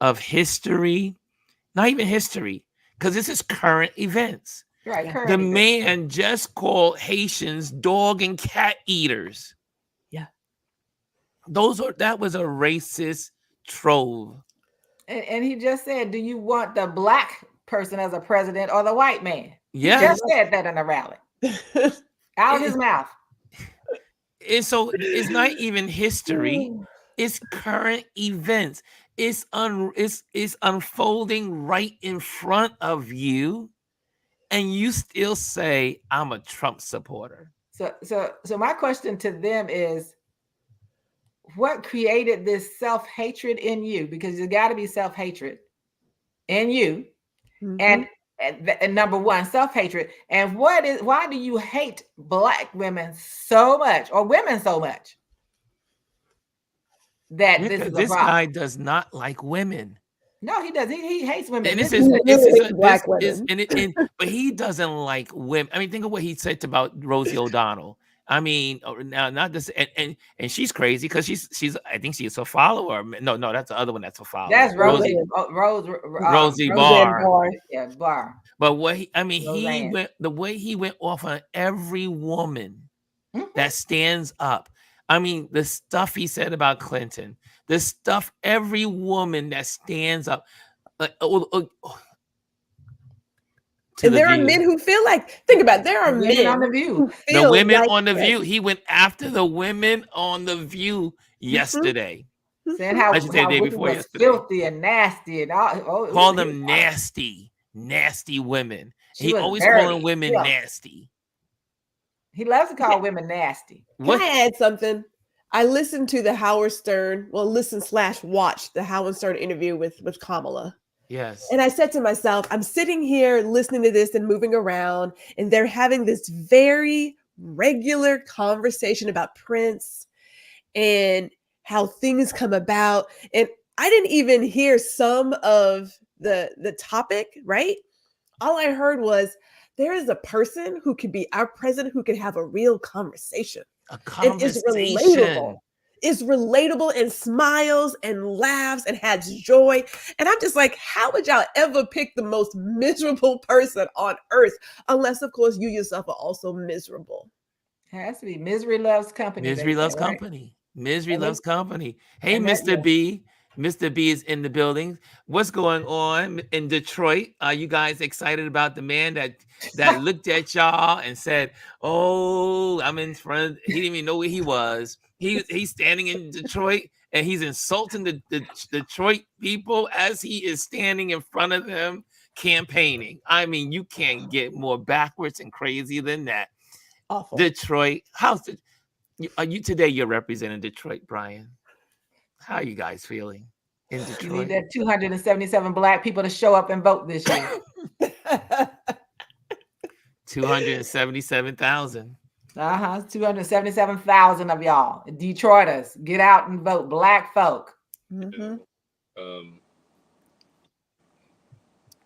of history, not even history, because this is current events. Right. The man just called Haitians dog and cat eaters. Yeah. That was a racist trove. And he just said, do you want the Black person as a president or the white man? Yeah. He just said that in a rally. Out of his mouth. And so it's not even history. It's current events. It's unfolding right in front of you, and you still say, I'm a Trump supporter. So my question to them is, what created this self-hatred in you? Because there's got to be self-hatred in you. And number one, self-hatred. And why do you hate Black women so much, or women so much? That this guy does not like women. No, he does. He hates women. But he doesn't like women. I mean, think of what he said about Rosie O'Donnell. I mean, now not this, and she's crazy because she's I think she's a follower. No, that's the other one that's a follower. That's Rosie Barr. Yeah, Barr. But he went the way he went off on every woman that stands up. I mean, the stuff he said about Clinton, the stuff every woman that stands up, like and there are men who feel like, think about it, there are men on The View. The women on The View. He went after the women on The View yesterday. Saying how I should say the day before yesterday. Filthy and nasty and all. Call them nasty women. He always calling women nasty. He loves to call women nasty. Can I add something? I listened to the Howard Stern, watch the Howard Stern interview with Kamala. Yes. And I said to myself, I'm sitting here listening to this and moving around, and they're having this very regular conversation about Prince and how things come about. And I didn't even hear some of the topic, right? All I heard was there is a person who could be our president who could have a real conversation. It is relatable. Is relatable and smiles and laughs and has joy. And I'm just like, how would y'all ever pick the most miserable person on earth? Unless, of course, you yourself are also miserable. It has to be. Misery loves company. Misery loves company. Misery loves company. Hey, Mr. B. Mr. B is in the building. What's going on in Detroit? Are you guys excited about the man that looked at y'all and said, "Oh, I'm in front"? He didn't even know where he was. He's standing in Detroit and he's insulting the Detroit people as he is standing in front of them campaigning. I mean, you can't get more backwards and crazy than that. Awful. Detroit, you're representing Detroit, Brian. How are you guys feeling in Detroit? You need that 277 Black people to show up and vote this year. 277,000. 277,000 of y'all. Detroiters, get out and vote. Black folk.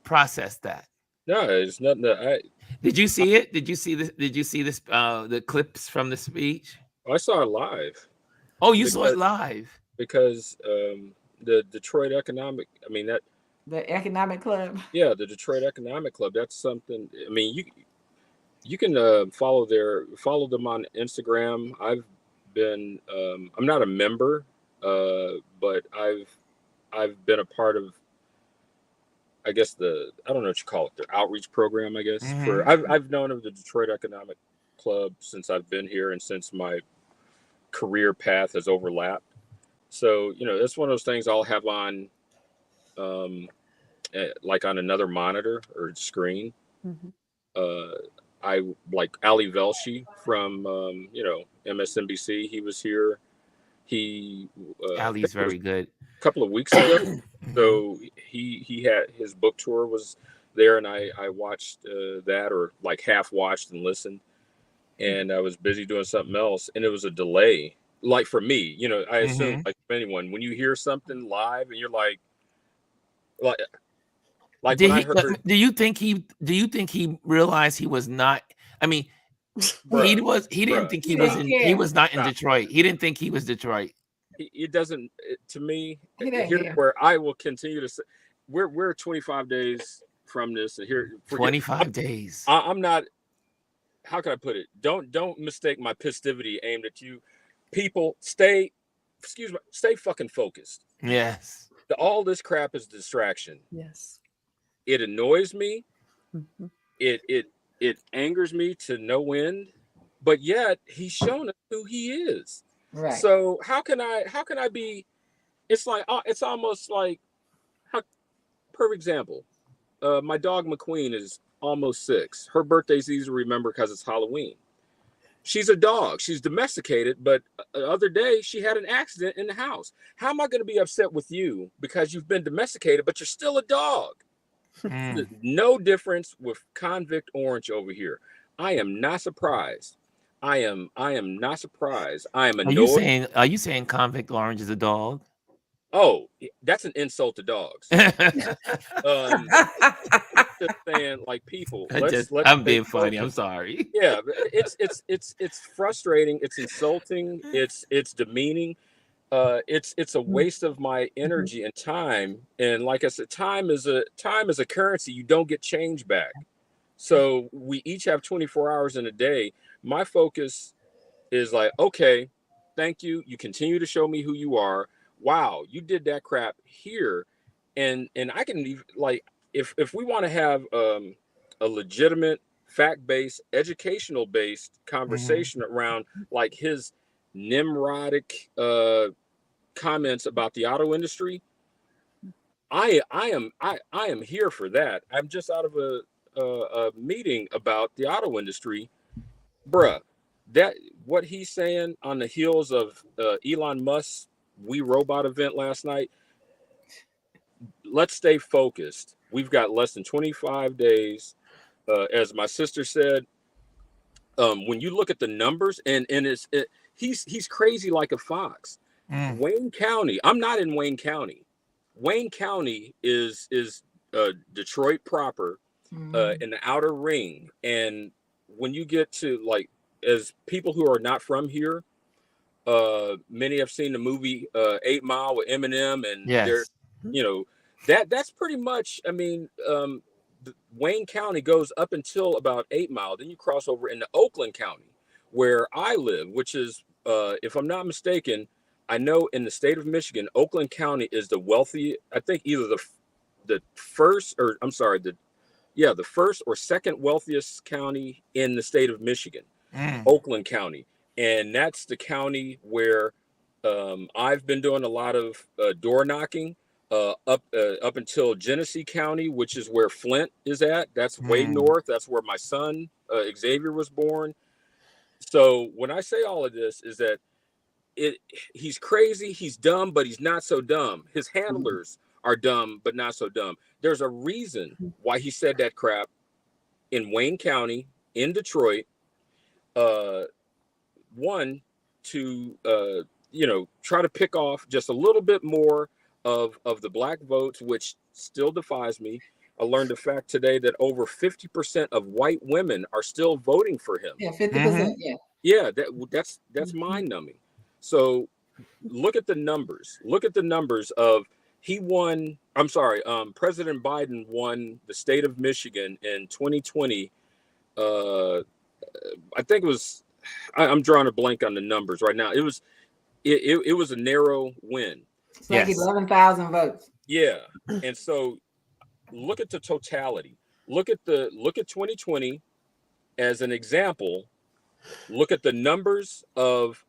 Process that. No, it's nothing that Did you see it? Did you see this? Did you see this? The clips from the speech? I saw it live. Oh, you saw it live because the Detroit Economic. The Economic Club. Yeah, the Detroit Economic Club. That's something. I mean, you can follow them on Instagram. I've been. I'm not a member, but I've been a part of. I guess I don't know what you call it, the outreach program. I guess I've known of the Detroit Economic Club since I've been here and since my career path has overlapped. So it's one of those things I'll have on, like on another monitor or screen. I like Ali Velshi from MSNBC. He was here. Ali's very good. A couple of weeks ago. So he had his book tour was there, and I watched that, or like half watched and listened, and I was busy doing something else, and it was a delay. Like for me, I assume like for anyone, when you hear something live and you're like do you think he realized he was not? I mean, he didn't think he was in. He was not in Detroit. He didn't think he was Detroit. It doesn't, to me. Here's where I will continue to say, we're 25 days from this, and here 25 days. I'm not. How can I put it? Don't mistake my pistivity aimed at you. People, stay fucking focused. Yes. All this crap is distraction. Yes. It annoys me. It angers me to no end, but yet he's shown us who he is. Right. So how can I be? It's like it's almost like, per example, my dog McQueen is almost 6. Her birthday's easy to remember because it's Halloween. She's a dog. She's domesticated, but the other day she had an accident in the house. How am I going to be upset with you because you've been domesticated, but you're still a dog? No difference with Convict Orange over here. I am not surprised. I am not surprised. I am annoyed. Are you saying Convict Orange is a dog? Oh, that's an insult to dogs. just saying, like, people. I'm being funny. I'm sorry. Yeah, it's frustrating. It's insulting. It's demeaning. It's a waste of my energy and time. And like I said, time is a currency. You don't get change back. So we each have 24 hours in a day. My focus is like, okay, thank you. You continue to show me who you are. Wow, you did that crap here, and I can even, like, if we want to have a legitimate, fact-based, educational-based conversation around like his Nimrodic comments about the auto industry, I am here for that. I'm just out of a meeting about the auto industry, bruh. That what he's saying on the heels of Elon Musk's We Robot event last night. Let's stay focused. We've got less than 25 days. As my sister said, when you look at the numbers, and he's crazy like a fox. Wayne County. I'm not in Wayne County. Wayne County is Detroit proper, in the outer ring. And when you get to, like, as people who are not from here, many have seen the movie 8 Mile with Eminem, and they're, you know, that's pretty much, I mean, Wayne County goes up until about 8 Mile. Then you cross over into Oakland County, where I live, which is, if I'm not mistaken, I know in the state of Michigan, Oakland County is the wealthy, I think either the first, or I'm sorry, the first or second wealthiest county in the state of Michigan, Oakland County. And that's the county where I've been doing a lot of door knocking up until Genesee County, which is where Flint is at. That's way north. That's where my son Xavier was born. So when I say all of this is that he's crazy, he's dumb, but he's not so dumb. His handlers are dumb, but not so dumb. There's a reason why he said that crap in Wayne County, in Detroit. One, to try to pick off just a little bit more of the black votes, which still defies me. I learned the fact today that over 50% of white women are still voting for him. Yeah, 50%. Yeah, that's mind numbing. So look at the numbers. Look at the numbers of President Biden won the state of Michigan in 2020. I think it was, I'm drawing a blank on the numbers right now. It was a narrow win. It's like 11,000 votes. Yeah. And so look at the totality. Look at 2020 as an example. Look at the numbers of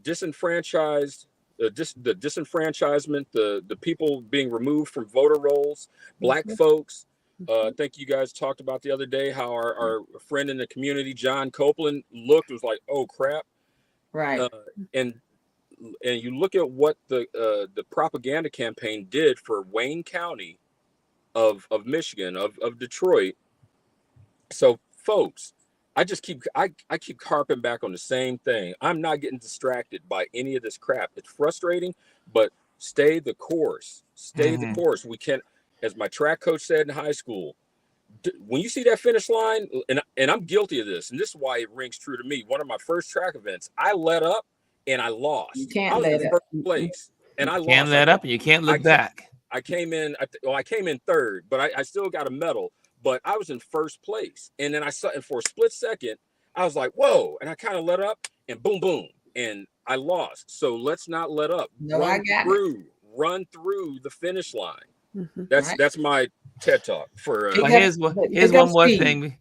disenfranchised, the disenfranchisement, the people being removed from voter rolls, black folks. I think you guys talked about the other day how our friend in the community, John Copeland, was like, oh crap. Right. And you look at what the propaganda campaign did for Wayne County of Michigan, of Detroit. So folks, I keep harping back on the same thing. I'm not getting distracted by any of this crap. It's frustrating, but stay the course. Stay the course. We can't, as my track coach said in high school, when you see that finish line, and I'm guilty of this, and this is why it rings true to me. One of my first track events, I let up and I lost. You can't I was let in first place, and I lost. You can't let up, and you can't look back. I came in third, but I still got a medal. But I was in first place. And then I saw, and for a split second, I was like, whoa. And I kind of let up, and boom, boom. And I lost. So let's not let up. Run through the finish line. That's my TED Talk for here's one more thing.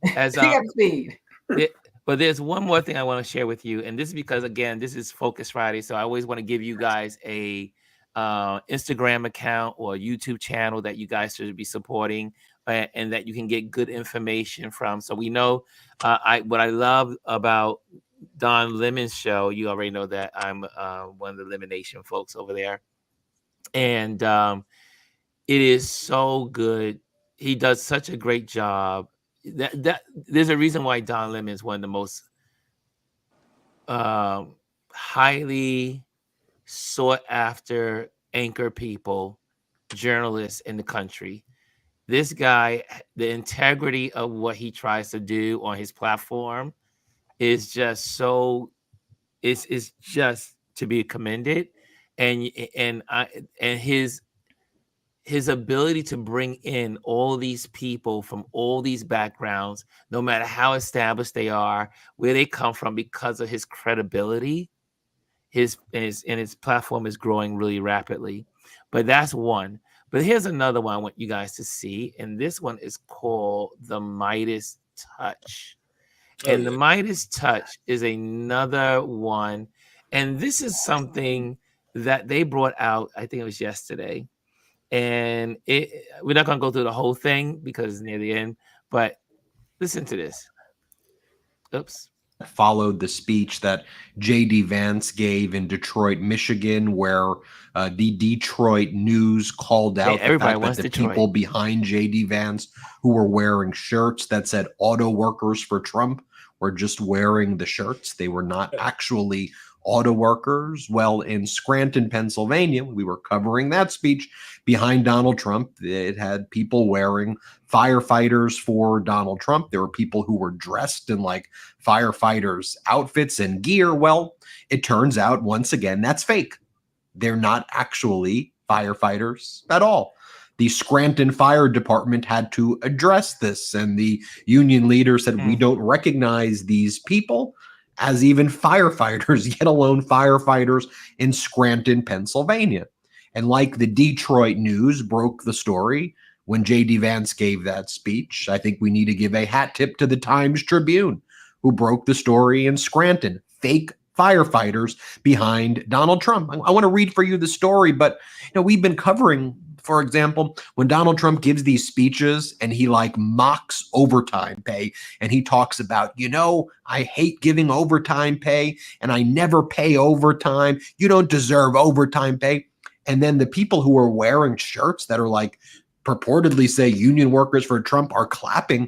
But there's one more thing I want to share with you. And this is because, again, this is Focus Friday. So I always want to give you guys a Instagram account or YouTube channel that you guys should be supporting, and that you can get good information from. So we know what I love about Don Lemon's show. You already know that I'm one of the Elimination folks over there, and it is so good. He does such a great job. That there's a reason why Don Lemon is one of the most highly sought after anchor people, journalists in the country. this guy, the integrity of what he tries to do on his platform is just so, it's just to be commended. And his ability to bring in all these people from all these backgrounds, no matter how established they are, where they come from, because of his credibility, his platform is growing really rapidly. But that's one. But here's another one I want you guys to see, and this one is called the Meidastouch. And the Meidastouch is another one, and this is something that they brought out, I think it was yesterday. And we're not going to go through the whole thing because it's near the end, but listen to this. Oops. Followed the speech that J.D. Vance gave in Detroit, Michigan, where the Detroit News called out the fact that the people behind J.D. Vance who were wearing shirts that said "Auto Workers for Trump" were just wearing the shirts. They were not actually auto workers. Well, in Scranton, Pennsylvania, we were covering that speech. Behind Donald Trump, it had people wearing firefighters for Donald Trump. There were people who were dressed in like firefighters outfits and gear. Well, it turns out once again, that's fake. They're not actually firefighters at all. The Scranton Fire Department had to address this, and the union leader said, we don't recognize these people as even firefighters, yet alone firefighters in Scranton, Pennsylvania. And like the Detroit News broke the story when J.D. Vance gave that speech, I think we need to give a hat tip to the Times Tribune, who broke the story in Scranton. Fake firefighters behind Donald Trump. I want to read for you the story, but we've been covering, for example, when Donald Trump gives these speeches and he like mocks overtime pay, and he talks about, I hate giving overtime pay and I never pay overtime. You don't deserve overtime pay. And then the people who are wearing shirts that are like purportedly say union workers for Trump are clapping.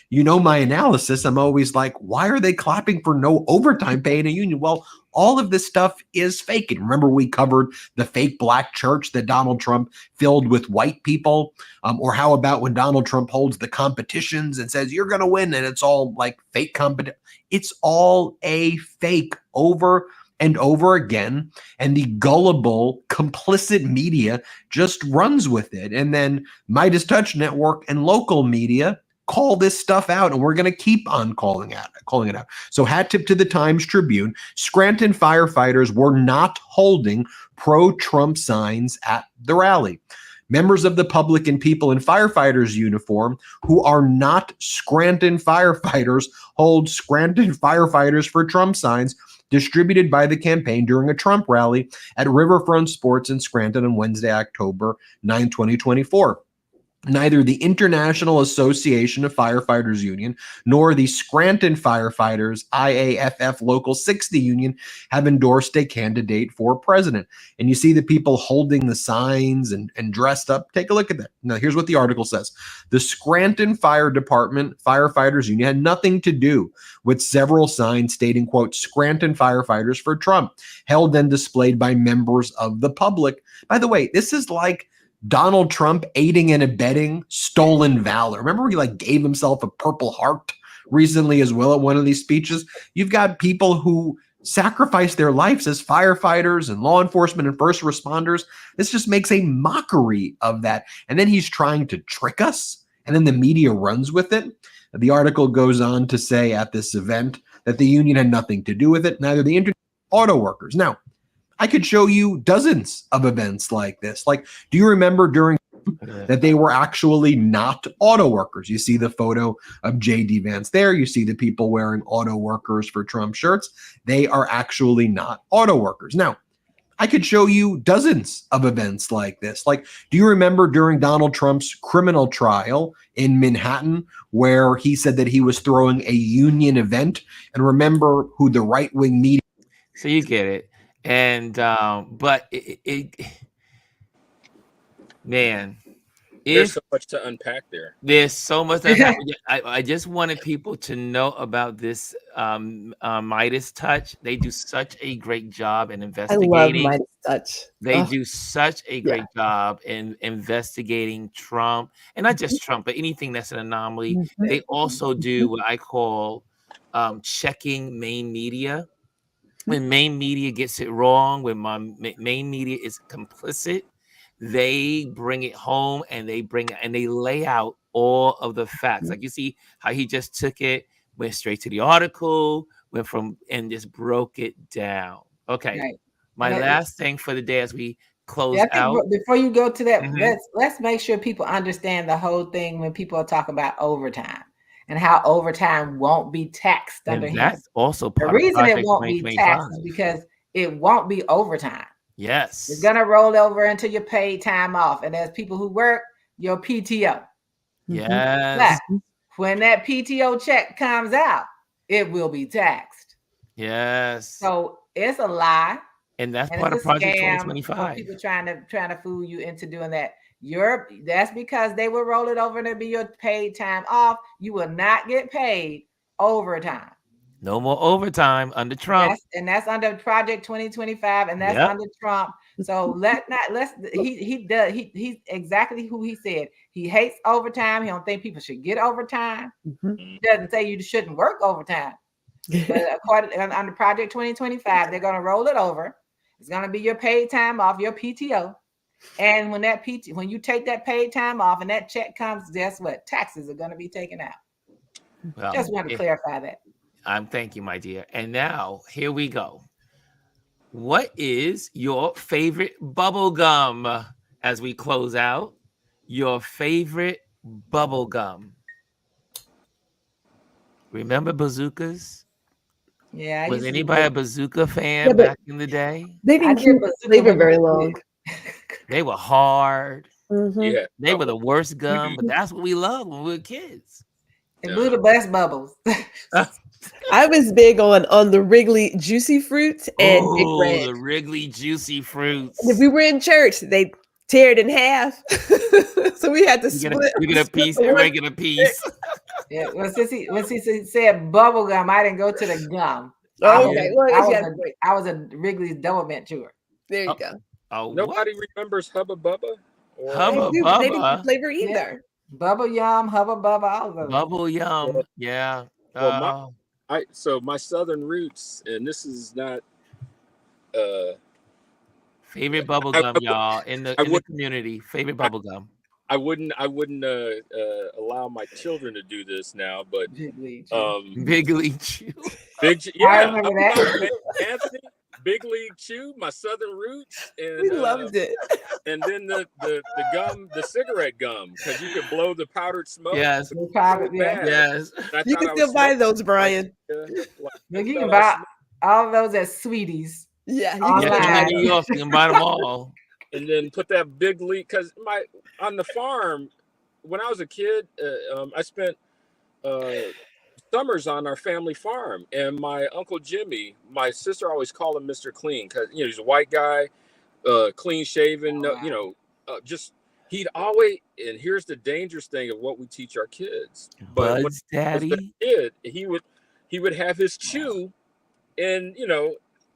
My analysis, I'm always like, why are they clapping for no overtime pay in a union? Well, all of this stuff is fake. And remember, we covered the fake black church that Donald Trump filled with white people. Or how about when Donald Trump holds the competitions and says, you're going to win, and it's all like fake competition. It's all a fake over and over again. And the gullible, complicit media just runs with it. And then Meidastouch Network and local media call this stuff out, and we're going to keep on calling it out. So hat tip to the Times Tribune. Scranton firefighters were not holding pro-Trump signs at the rally. Members of the public and people in firefighters uniform who are not Scranton firefighters hold Scranton firefighters for Trump signs distributed by the campaign during a Trump rally at Riverfront Sports in Scranton on Wednesday, October 9, 2024. Neither the International Association of Firefighters Union nor the Scranton Firefighters IAFF Local 60 Union have endorsed a candidate for president. And you see the people holding the signs and dressed up. Take a look at that. Now, here's what the article says. The Scranton Fire Department Firefighters Union had nothing to do with several signs stating, quote, Scranton Firefighters for Trump, held and displayed by members of the public. By the way, this is like Donald Trump aiding and abetting stolen valor. Remember, he gave himself a Purple Heart recently as well at one of these speeches. You've got people who sacrifice their lives as firefighters and law enforcement and first responders. This just makes a mockery of that. And then he's trying to trick us, and then the media runs with it. The article goes on to say at this event that the union had nothing to do with it, neither the auto workers. Now, I could show you dozens of events like this. Do you remember during that they were actually not auto workers? You see the photo of J.D. Vance there. You see the people wearing auto workers for Trump shirts. They are actually not auto workers. Now, I could show you dozens of events like this. Do you remember during Donald Trump's criminal trial in Manhattan where he said that he was throwing a union event? And remember who the right-wing media... So you get it. And but man, There's so much to unpack there. There's so much to unpack. I just wanted people to know about this Meidastouch. They do such a great job in investigating. I love Meidastouch. They do such a great job in investigating Trump, and not just Trump, but anything that's an anomaly. They also do what I call checking main media. When main media gets it wrong, when main media is complicit, they bring it home and they lay out all of the facts. Like you see how he just took it, went straight to the article, and just broke it down. Okay. Right. My last thing for the day as we close out. Before you go to that, let's make sure people understand the whole thing when people are talking about overtime and how overtime won't be taxed under him. That's also part the reason it won't be taxed is because it won't be overtime. Yes. It's gonna roll over into your paid time off. And as people who work, your PTO. Yes. But when that PTO check comes out, it will be taxed. Yes. So it's a lie. And that's part of Project 2025. People trying to fool you into doing that. That's because they will roll it over to be your paid time off. You will not get paid overtime. No more overtime under Trump. That's under Project 2025, and that's under Trump. So he's exactly who he said. He hates overtime. He don't think people should get overtime. He doesn't say you shouldn't work overtime. But under Project 2025, they're gonna roll it over. It's gonna be your paid time off, your PTO. And when you take that paid time off and that check comes, guess what? Taxes are gonna be taken out. Well, just want to clarify that. Thank you, my dear. And now here we go. What is your favorite bubble gum as we close out? Your favorite bubble gum. Remember bazookas? Yeah. Was anybody a bazooka fan back in the day? They didn't keep flavor very long. They were hard. Yeah. They were the worst gum, but that's what we loved when we were kids. It blew the best bubbles. I was big on the Wrigley Juicy Fruits and Big Red. The Wrigley Juicy Fruits. And if we were in church, they tear it in half. So we had to split. You get a piece, everybody get a piece. Yeah, when he said bubble gum, I didn't go to the gum. Okay. I was a Wrigley's double mint chewer. There you go. Oh, nobody remembers Hubba Bubba? Hubba Bubba. They didn't flavor either. Yeah. Bubble Yum, Hubba Bubba, all of them. Bubble Yum, yeah. Well, my Southern roots, and this is not favorite bubble gum, y'all, in the community. Favorite bubble gum. I wouldn't allow my children to do this now, but Big League Chew. I remember that. Anthony, Big League Chew, my Southern roots, and we loved it. And then the gum, the cigarette gum, because you could blow the powdered smoke. Yes, yes. You can still buy those, Brian. You can buy all of those as sweeties. Yeah, in New York, you can buy them all. And then put that Big League, because on the farm when I was a kid, I spent summers on our family farm, and my Uncle Jimmy, my sister always called him Mr. Clean because he's a white guy, clean shaven, just he'd always. And here's the dangerous thing of what we teach our kids. But Bud's daddy, he would have his chew, and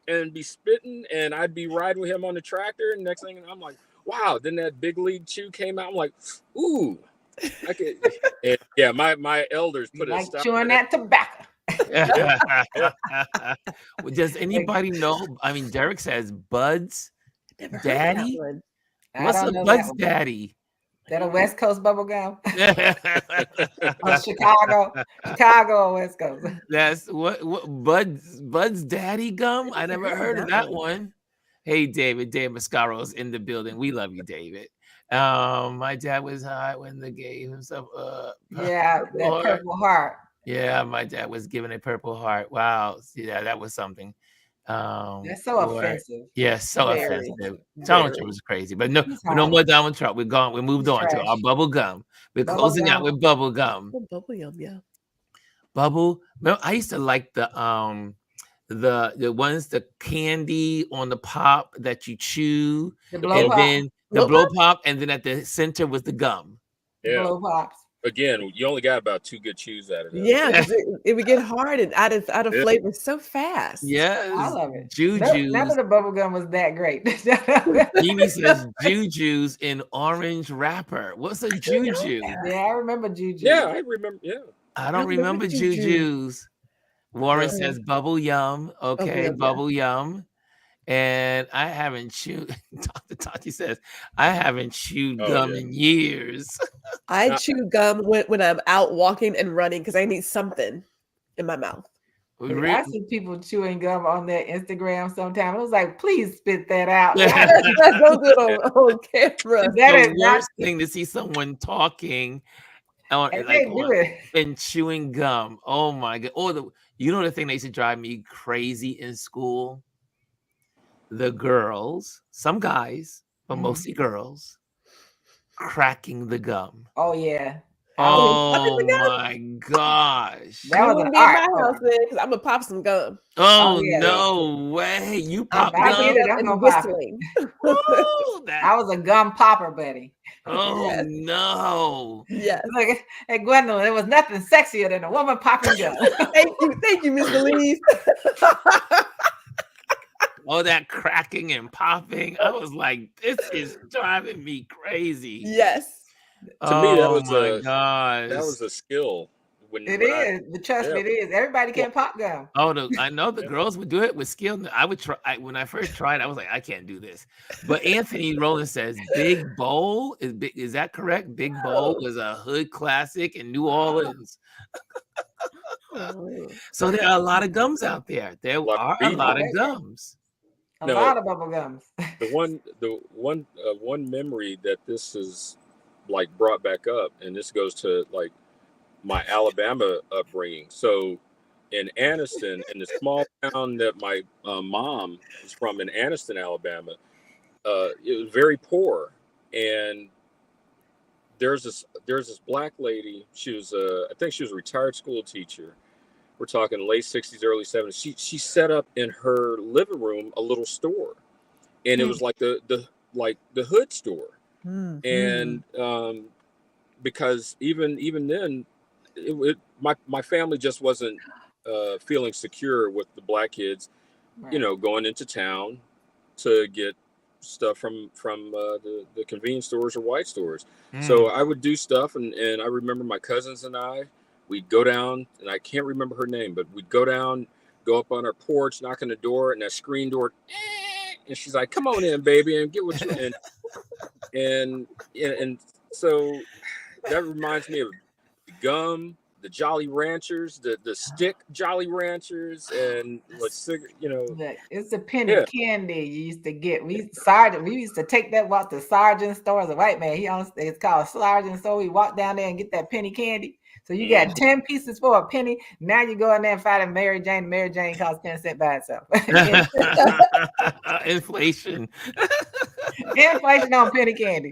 and be spitting, and I'd be riding with him on the tractor, and next thing I'm like, wow. Then that Big League Chew came out. I'm like, ooh. I could, and yeah, my elders put like chewing that tobacco. Does anybody know? I mean, Derek says Bud's daddy. What's a Bud's daddy? That a West Coast bubble gum? Chicago or West Coast. That's what Bud's daddy gum. I never heard of that one. Hey, Dave Mascaro's in the building. We love you, David. My dad was high when they gave himself that Purple Heart. Yeah, my dad was given a Purple Heart. Wow. Yeah, that was something. That's so offensive. Yeah, so offensive. Donald Trump was crazy, but no more Donald Trump. We're gone. We moved on to our bubble gum. We're closing out with bubble gum. Bubble yum, yeah. Bubble. I used to like the ones, the candy on the pop that you chew, the blow pop. Then the blow pop, and then at the center was the gum. Yeah. Blow pops. Again, you only got about 2 good chews out of that. Yeah, because it would get hard and out of flavor so fast. Yes. I love it. Jujus. None of the bubble gum was that great. Mimi says Juju's in orange wrapper. What's a Juju? Yeah, I remember Juju. Yeah, I remember. Yeah. I don't remember Juju's. Warren says bubble yum. Okay, bubble yum. And I haven't chewed. Dr. Tati says, I haven't chewed gum in years. I chew gum when I'm out walking and running because I need something in my mouth. I see people chewing gum on their Instagram sometimes. I was like, please spit that out. Don't do it on camera. That is the worst thing to see someone talking and chewing gum. Oh my God. Or you know the thing that used to drive me crazy in school? The girls, some guys, but mostly girls, cracking the gum. Oh yeah. Oh my gosh. That was an art. Because I'm gonna pop some gum. Oh no way. You pop gum? I'm whistling. I was a gum popper, buddy. Oh no. Yes. Look, hey Gwendolyn, there was nothing sexier than a woman popping gum. Thank you, Miss Louise. All that cracking and popping. I was like, this is driving me crazy. Yes. To me, that was that was a skill. It is. Everybody can pop gum. Oh, I know the girls would do it with skill. I would try. When I first tried, I was like, I can't do this. But Anthony Rowland says Big Bowl is that correct? Big Bowl was a hood classic in New Orleans. So there are a lot of gums out there. There are a lot of gums. A lot of bubble gums. The one memory that this is like brought back up, and this goes to like my Alabama upbringing. So in Anniston, in the small town that my mom was from in Anniston, Alabama, it was very poor. And there's this black lady. She was I think she was a retired school teacher. We're talking late 60s, early 70s. She set up in her living room a little store, and it was like the hood store. And because even then, my family just wasn't feeling secure with the black kids, going into town to get stuff from the convenience stores or white stores. So I would do stuff, and I remember my cousins and we'd go down, and I can't remember her name, but we'd go down, go up on our porch, knock on the door, and that screen door, and she's like, "Come on in, baby, and get what you in." And so that reminds me of the gum, the Jolly Ranchers, the stick Jolly Ranchers, and it's the penny candy you used to get. We used to take that walk to Sergeant store as a white man. It's called Sergeant store. We walk down there and get that penny candy. So you got 10 pieces for a penny. Now you go in there and find a Mary Jane. Mary Jane costs 10 cents by itself. Inflation. Inflation on penny candy.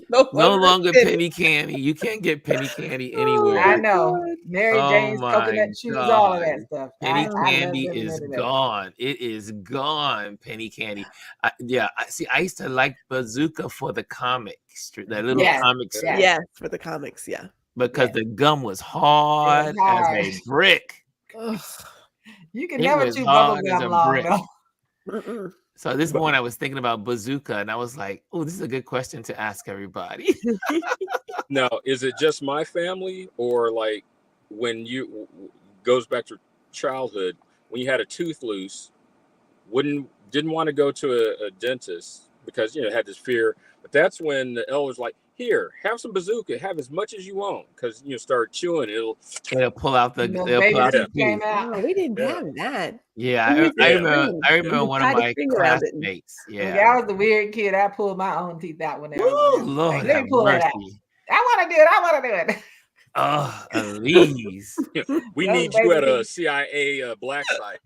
No longer penny candy. You can't get penny candy anywhere. I know. Mary Jane's coconut chews, all of that stuff. Penny candy is gone. It is gone. Penny candy. I used to like Bazooka for the comic strip, that little comic strip. Yes, for the comics, yeah. Because the gum was hard as a brick. You can never chew bubble gum long though. So this morning I was thinking about Bazooka, and I was like, "Oh, this is a good question to ask everybody." Now, is it just my family, or like when you goes back to childhood, when you had a tooth loose, didn't want to go to a dentist because had this fear, but that's when the elders like, "Here, have some Bazooka, have as much as you want," because start chewing, it'll pull out the came out. Oh, we didn't have that. Yeah, I remember one of my classmates. I was the weird kid. I pulled my own teeth out when I was Lord, let me pull it out. I want to do it. Oh, Elise. We need you at a CIA black site.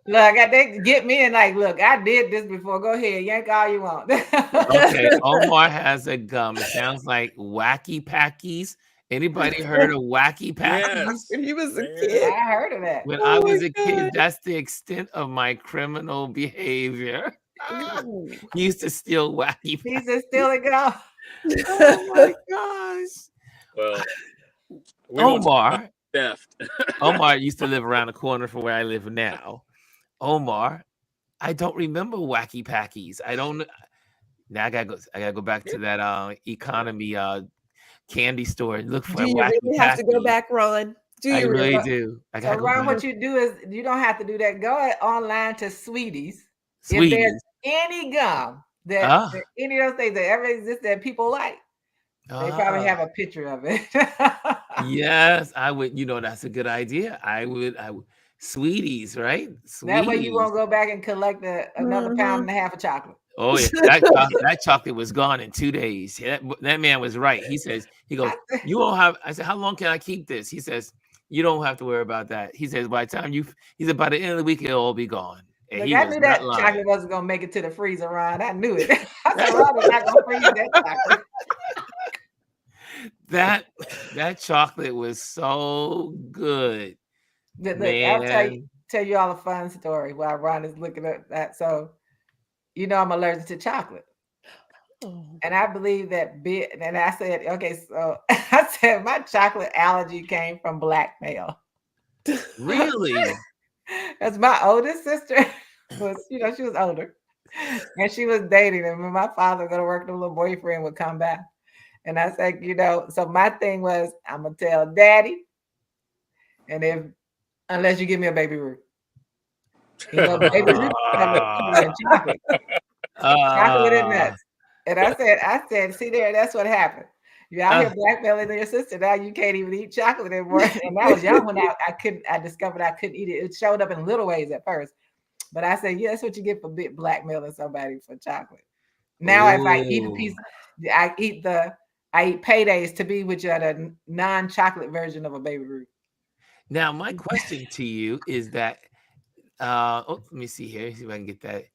Look, they get me and like, look, I did this before. Go ahead, yank all you want. Okay, Omar has a gum. It sounds like Wacky Packies. Anybody heard of Wacky Packies? Yes, when he was a kid. I heard of that. When I was a kid, that's the extent of my criminal behavior. He used to steal Wacky Packies. He used to steal it, Oh my gosh. Well, Omar. Theft. Omar used to live around the corner from where I live now. Omar, I don't remember Wacky Packies. I don't. Now I gotta go back to that economy candy store and look for. Do you really have to go back, Ron? I really do. So Ron, what you do is you don't have to do that. Go online to Sweeties. Sweeties. If there's any gum that any of those things that ever exist that people like, they probably have a picture of it. Yes, I would. You know, that's a good idea. I would. Sweeties, right? Sweeties. That way you won't go back and collect another pound and a half of chocolate. Oh yeah, that chocolate was gone in 2 days. That man was right. He goes, you won't have. I said, how long can I keep this? He says, you don't have to worry about that. He says, by the time he said, by the end of the week, it'll all be gone. Look, I knew that chocolate wasn't gonna make it to the freezer, Ron. I knew it. I said, Ron is not gonna freeze that chocolate. That chocolate was so good. Look, I'll tell you all a fun story while Ron is looking at that. So, you know, I'm allergic to chocolate. And I believe that and I said, okay, so I said my chocolate allergy came from blackmail. Really? That's my oldest sister was, she was older. And she was dating him. And my father go to work, the little boyfriend would come back. And I said, so my thing was, I'm gonna tell daddy. And unless you give me a baby Ruth. Baby Ruth chocolate. Chocolate and nuts. And I said, see there, that's what happened. You're out here blackmailing your sister. Now you can't even eat chocolate anymore. And I was young when I discovered I couldn't eat it. It showed up in little ways at first. But I said, yeah, that's what you get for blackmailing somebody for chocolate. Now if I eat a piece, I eat paydays to be with you at a non-chocolate version of a baby Ruth. Now, my question to you is that, let me see here, see if I can get that.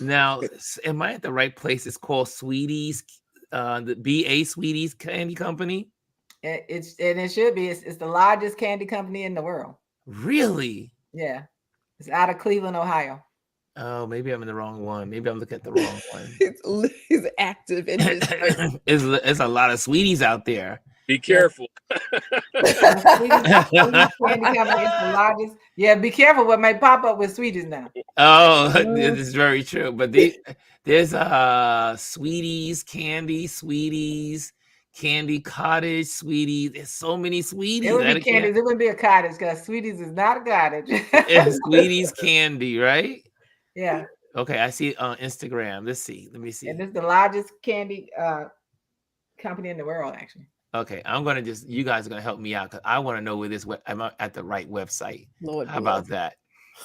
Now, am I at the right place? It's called Sweeties, the BA Sweeties Candy Company. It should be. It's the largest candy company in the world. Really? Yeah, it's out of Cleveland, Ohio. Oh, maybe I'm in the wrong one. Maybe I'm looking at the wrong one. He's active in his. It's a lot of sweeties out there. Be careful. Candy company is the largest. Yeah, be careful what might pop up with Sweeties now. Oh, this is very true. But there's Sweeties, Candy Cottage, Sweeties. There's so many Sweeties. It would be Candies. It wouldn't be a cottage because Sweeties is not a cottage. It's Sweeties Candy, right? Yeah. Okay, I see it on Instagram. Let me see. And it's the largest candy company in the world, actually. Okay, you guys are gonna help me out because I want to know where I'm at the right website. Lord, how about that?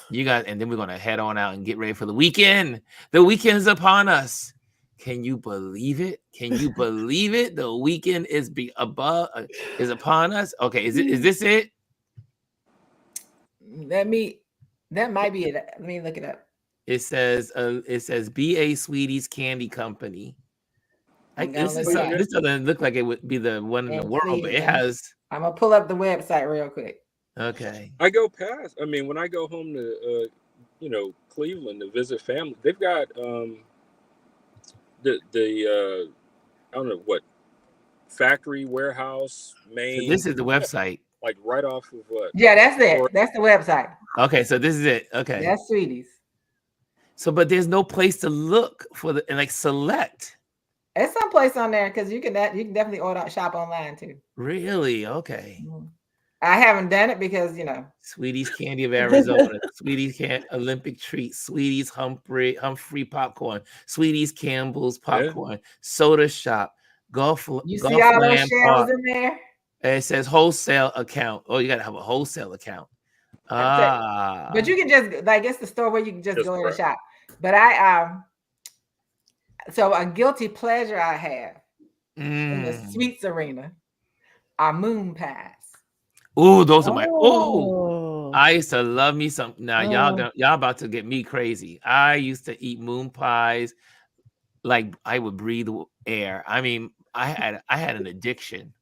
You guys, and then we're gonna head on out and get ready for the weekend. The weekend is upon us. Can you believe it? Can you believe it? The weekend is upon us. Okay, is this it? That might be it. Let me look it up. It says BA Sweeties Candy Company. This doesn't look like it would be the one in the world, but it has. I'm gonna pull up the website real quick. Okay. I go past. I mean, when I go home to Cleveland to visit family, they've got the I don't know what factory warehouse main. So this is the website. Like right off of what? Yeah, that's it. That's the website. Okay, so this is it. Okay. That's Sweeties. So, but there's no place to look for select. It's someplace on there because you can definitely shop online too. Really? Okay. I haven't done it because Sweeties Candy of Arizona, Sweeties Olympic Treat, Sweeties Humphrey Popcorn, Sweeties Campbell's Popcorn, Soda Shop, Golf. You see all those shells in there? It says wholesale account. Oh, you gotta have a wholesale account. But you can just it's the store where you can just go in and shop. But so a guilty pleasure I have in the sweets arena are moon pies. Oh, those are my I used to love me some. Now y'all about to get me crazy. I used to eat moon pies like I would breathe air. I mean, I had an addiction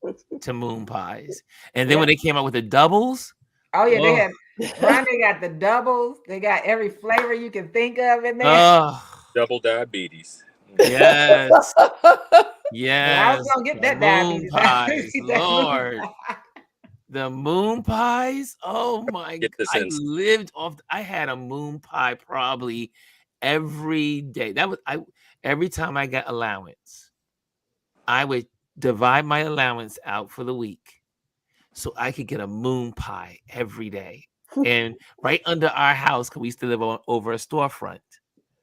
to moon pies. And then when they came out with the doubles. Oh yeah, they got the doubles. They got every flavor you can think of in there. Double diabetes. Yes. Yes. I was gonna get that diabetes. Pies, Lord. The moon pies. Oh my God. I had a moon pie probably every day. Every time I got allowance, I would divide my allowance out for the week so I could get a moon pie every day. And right under our house, because we used to live over a storefront,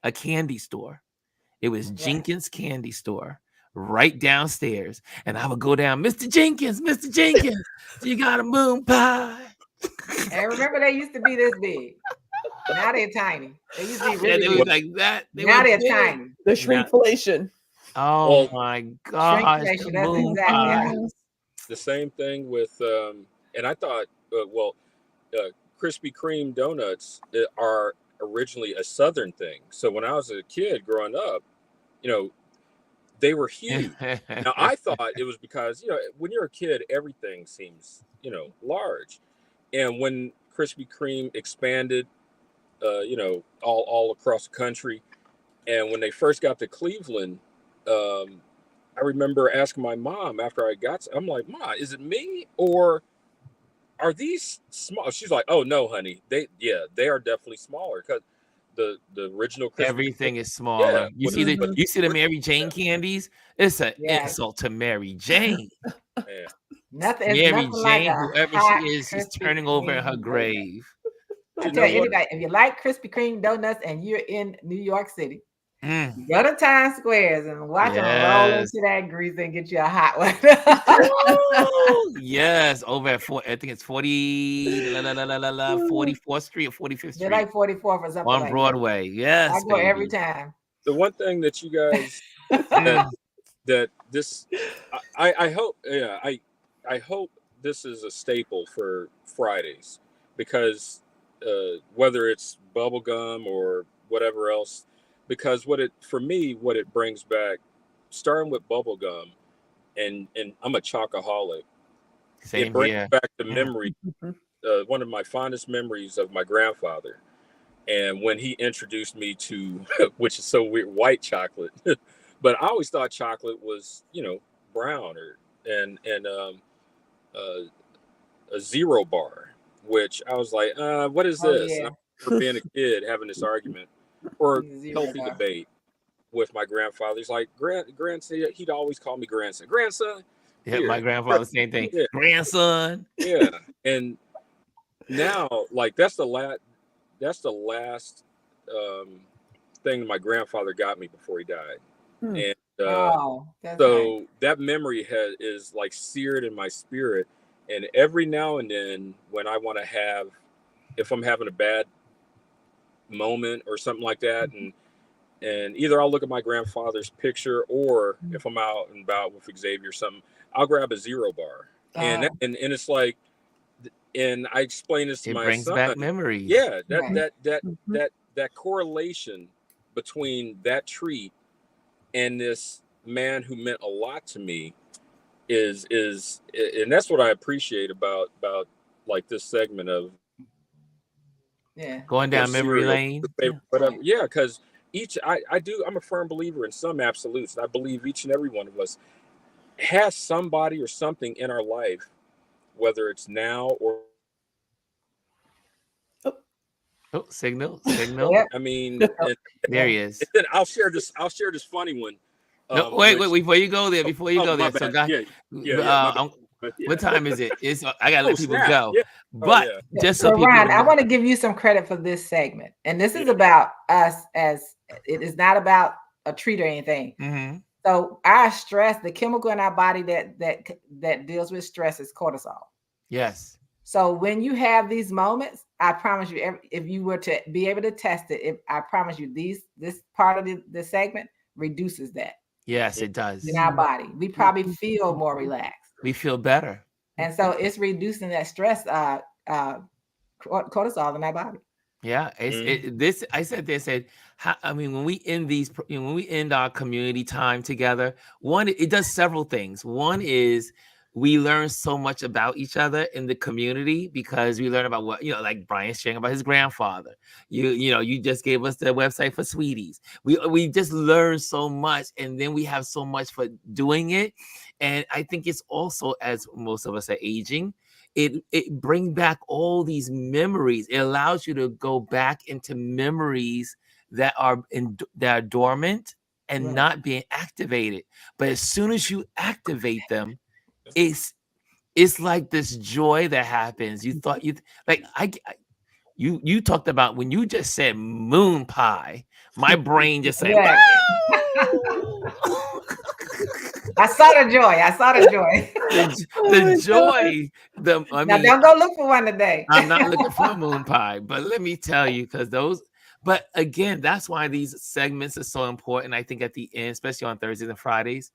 a candy store. It was Jenkins Candy Store right downstairs. And I would go down, Mr. Jenkins, you got a moon pie. And remember, they used to be this big. Now they're tiny. They used to be really they were like that. Now they're tiny. The shrinkflation. Oh my gosh. Shrinkflation, that's exactly the same thing with, and I thought, Krispy Kreme donuts are originally a Southern thing. So when I was a kid growing up, they were huge. Now I thought it was because, when you're a kid, everything seems, large. And when Krispy Kreme expanded, all across the country, and when they first got to Cleveland, I remember asking my mom after I got, I'm like, Ma, is it me or are these small? She's like, oh no, honey, they are definitely smaller because the original Krispy everything is smaller. You see the Mary Jane candies? It's an insult to Mary Jane. Nothing. Mary Jane, whoever she is, she's turning over in her grave. I tell anybody, if you like Krispy Kreme donuts and you're in New York City, go to Times Squares and watch them roll into that grease and get you a hot one. Yes, over at I think it's 44th Street or 45th Street. They're like 44th or something. On Broadway. Yes. I go every time. The one thing that you guys that this I hope I hope this is a staple for Fridays, because whether it's bubblegum or whatever else, because what it brings back, starting with bubblegum, and I'm a chocoholic. It brings back the memory, one of my fondest memories of my grandfather. And when he introduced me to, which is so weird, white chocolate, but I always thought chocolate was, brown and a zero bar, which I was like, what is this? Yeah. For being a kid having this argument or healthy debate with my grandfather. He's like, grandson, he'd always call me grandson. Grandson. Yeah, my grandfather, same thing. Yeah. Grandson. Yeah. And now, like, that's the last thing my grandfather got me before he died. And so that memory is like seared in my spirit. And every now and then when I want to if I'm having a bad moment or something like that, and either I'll look at my grandfather's picture, or if I'm out and about with Xavier or something, I'll grab a zero bar. And it's like, and I explain this to my son. It brings back memories. Yeah, that correlation between that treat and this man who meant a lot to me is and that's what I appreciate about like this segment of going down memory lane. Yeah, because I'm a firm believer in some absolutes, and I believe each and every one of us has somebody or something in our life, whether it's now or signal. I mean, there he is. I'll share this funny one. No, wait, before you go there. So, guys, what time is it? I gotta let people go. Yeah. But just so people Ron, I want to give you some credit for this segment, and this is about us. As it is not about a treat or anything. Mm-hmm. So our stress, the chemical in our body that deals with stress, is cortisol. Yes. So when you have these moments, I promise you, if you were to be able to test it, I promise you, this part of the segment reduces that. Yes, it does. In our body, we probably feel more relaxed. We feel better, and so it's reducing that stress, cortisol in our body. Yeah, I said, when we end our community time together, it does several things. One is we learn so much about each other in the community because we learn about what, like Brian sharing about his grandfather. You just gave us the website for Sweeties. We just learn so much, and then we have so much for doing it. And I think it's also, as most of us are aging, it brings back all these memories. It allows you to go back into memories that are dormant and not being activated. But as soon as you activate them, it's like this joy that happens. You thought you talked about when you just said moon pie, my brain just said, I saw the joy. The joy. Now don't go look for one today. I'm not looking for a moon pie, but let me tell you, but again, that's why these segments are so important. I think at the end, especially on Thursdays and Fridays,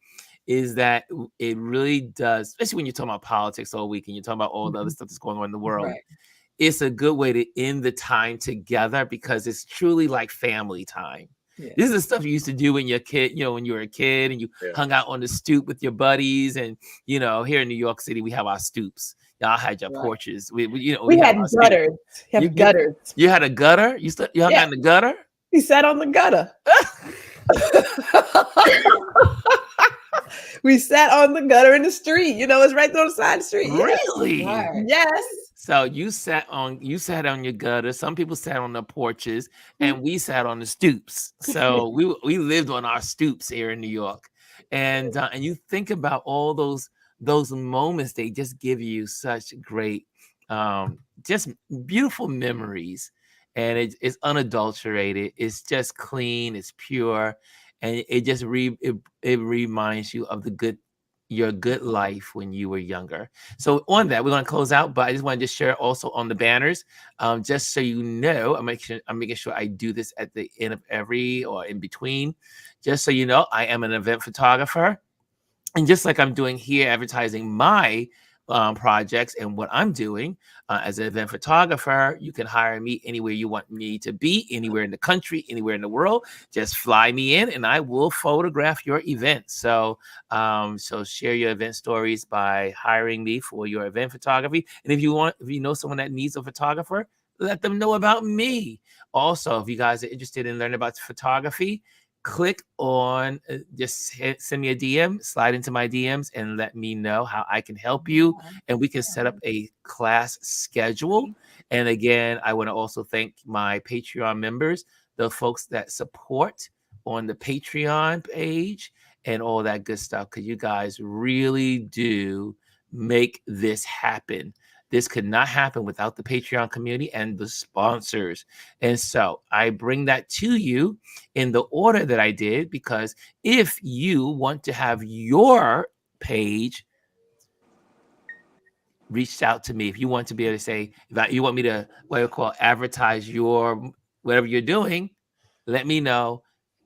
is that it really does, especially when you're talking about politics all week and you're talking about all the other stuff that's going on in the world. Right. It's a good way to end the time together because it's truly like family time. Yeah. This is the stuff you used to do when you're a kid, when you were a kid and you hung out on the stoop with your buddies. And, here in New York City, we have our stoops. Y'all had your porches. We had gutters. Gutters. You had a gutter? You hung out in the gutter? We sat on the gutter. We sat on the gutter in the street. It's right on the side of the street. Really? Yes. Yes. So you sat on your gutter. Some people sat on the porches, and we sat on the stoops. So we lived on our stoops here in New York. And you think about all those moments. They just give you such great, just beautiful memories. And it's unadulterated. It's just clean. It's pure. And it just it reminds you of your good life when you were younger. So on that, we're going to close out, but I just want to share also on the banners, just so you know, I'm making sure I do this at the end of every or in between, just so you know, I am an event photographer. And just like I'm doing here, advertising my projects and what I'm doing as an event photographer, you can hire me anywhere you want me to be, anywhere in the country, anywhere in the world. Just fly me in and I will photograph your event. So share your event stories by hiring me for your event photography. And if you know someone that needs a photographer, let them know about me. Also, if you guys are interested in learning about photography, click on, just send me a DM, slide into my DMs and let me know how I can help you. And we can set up a class schedule. And again, I want to also thank my Patreon members, the folks that support on the Patreon page and all that good stuff, because you guys really do make this happen. This could not happen without the Patreon community and the sponsors. And so I bring that to you in the order that I did, because if you want to have your page reached out to me, if you want to be able to say, you want me to advertise your whatever you're doing, let me know.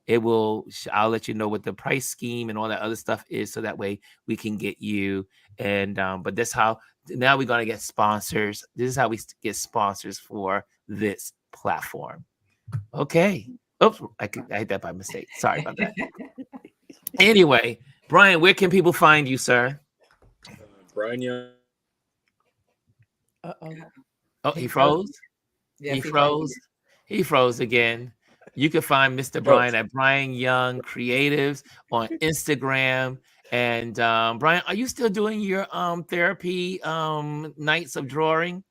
I'll let you know what the price scheme and all that other stuff is, so that way we can get you. And but that's how now we're going to get sponsors. This is how we get sponsors for this platform. Okay. Oops, I hit that by mistake. Sorry about that. Anyway, Brian, where can people find you, sir? Brian Young. Oh, he froze? Yeah, he froze. He froze again. You can find Mr. Brian at Brian Young Creatives on Instagram. And Brian, are you still doing your therapy nights of drawing?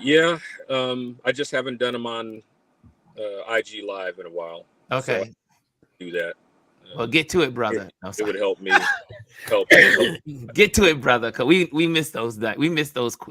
Yeah, I just haven't done them on IG Live in a while. Okay, so do that. Well, get to it, brother. It would help me. Get to it, brother. Cause we miss those. We miss those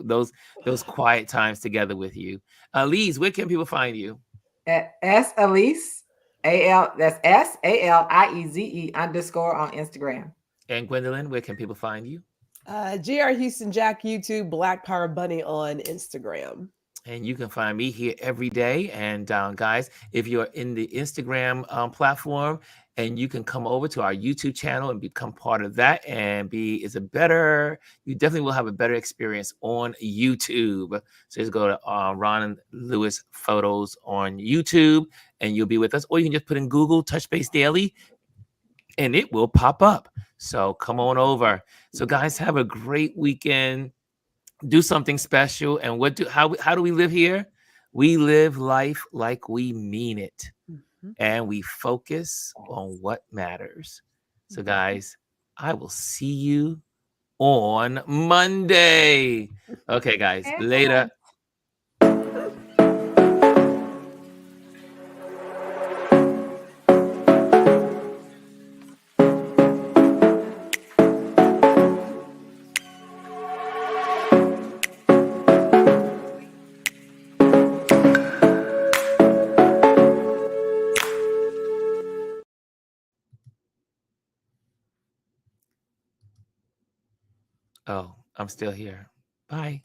quiet times together with you. Elise, where can people find you? At Elise. That's SALIEZE _ on Instagram. And Gwendolyn, where can people find you? GR Houston Jack YouTube, Black Power Bunny on Instagram. And you can find me here every day. And guys, if you're in the Instagram platform, and you can come over to our YouTube channel and become part of that, and you definitely will have a better experience on YouTube. So just go to Ron and Lewis Photos on YouTube and you'll be with us. Or you can just put in Google Touch Base Daily and it will pop up. So come on over. So guys, have a great weekend. Do something special. And how do we live here? We live life like we mean it. And we focus on what matters. So guys, I will see you on Monday. Okay, guys, later. Oh, I'm still here. Bye.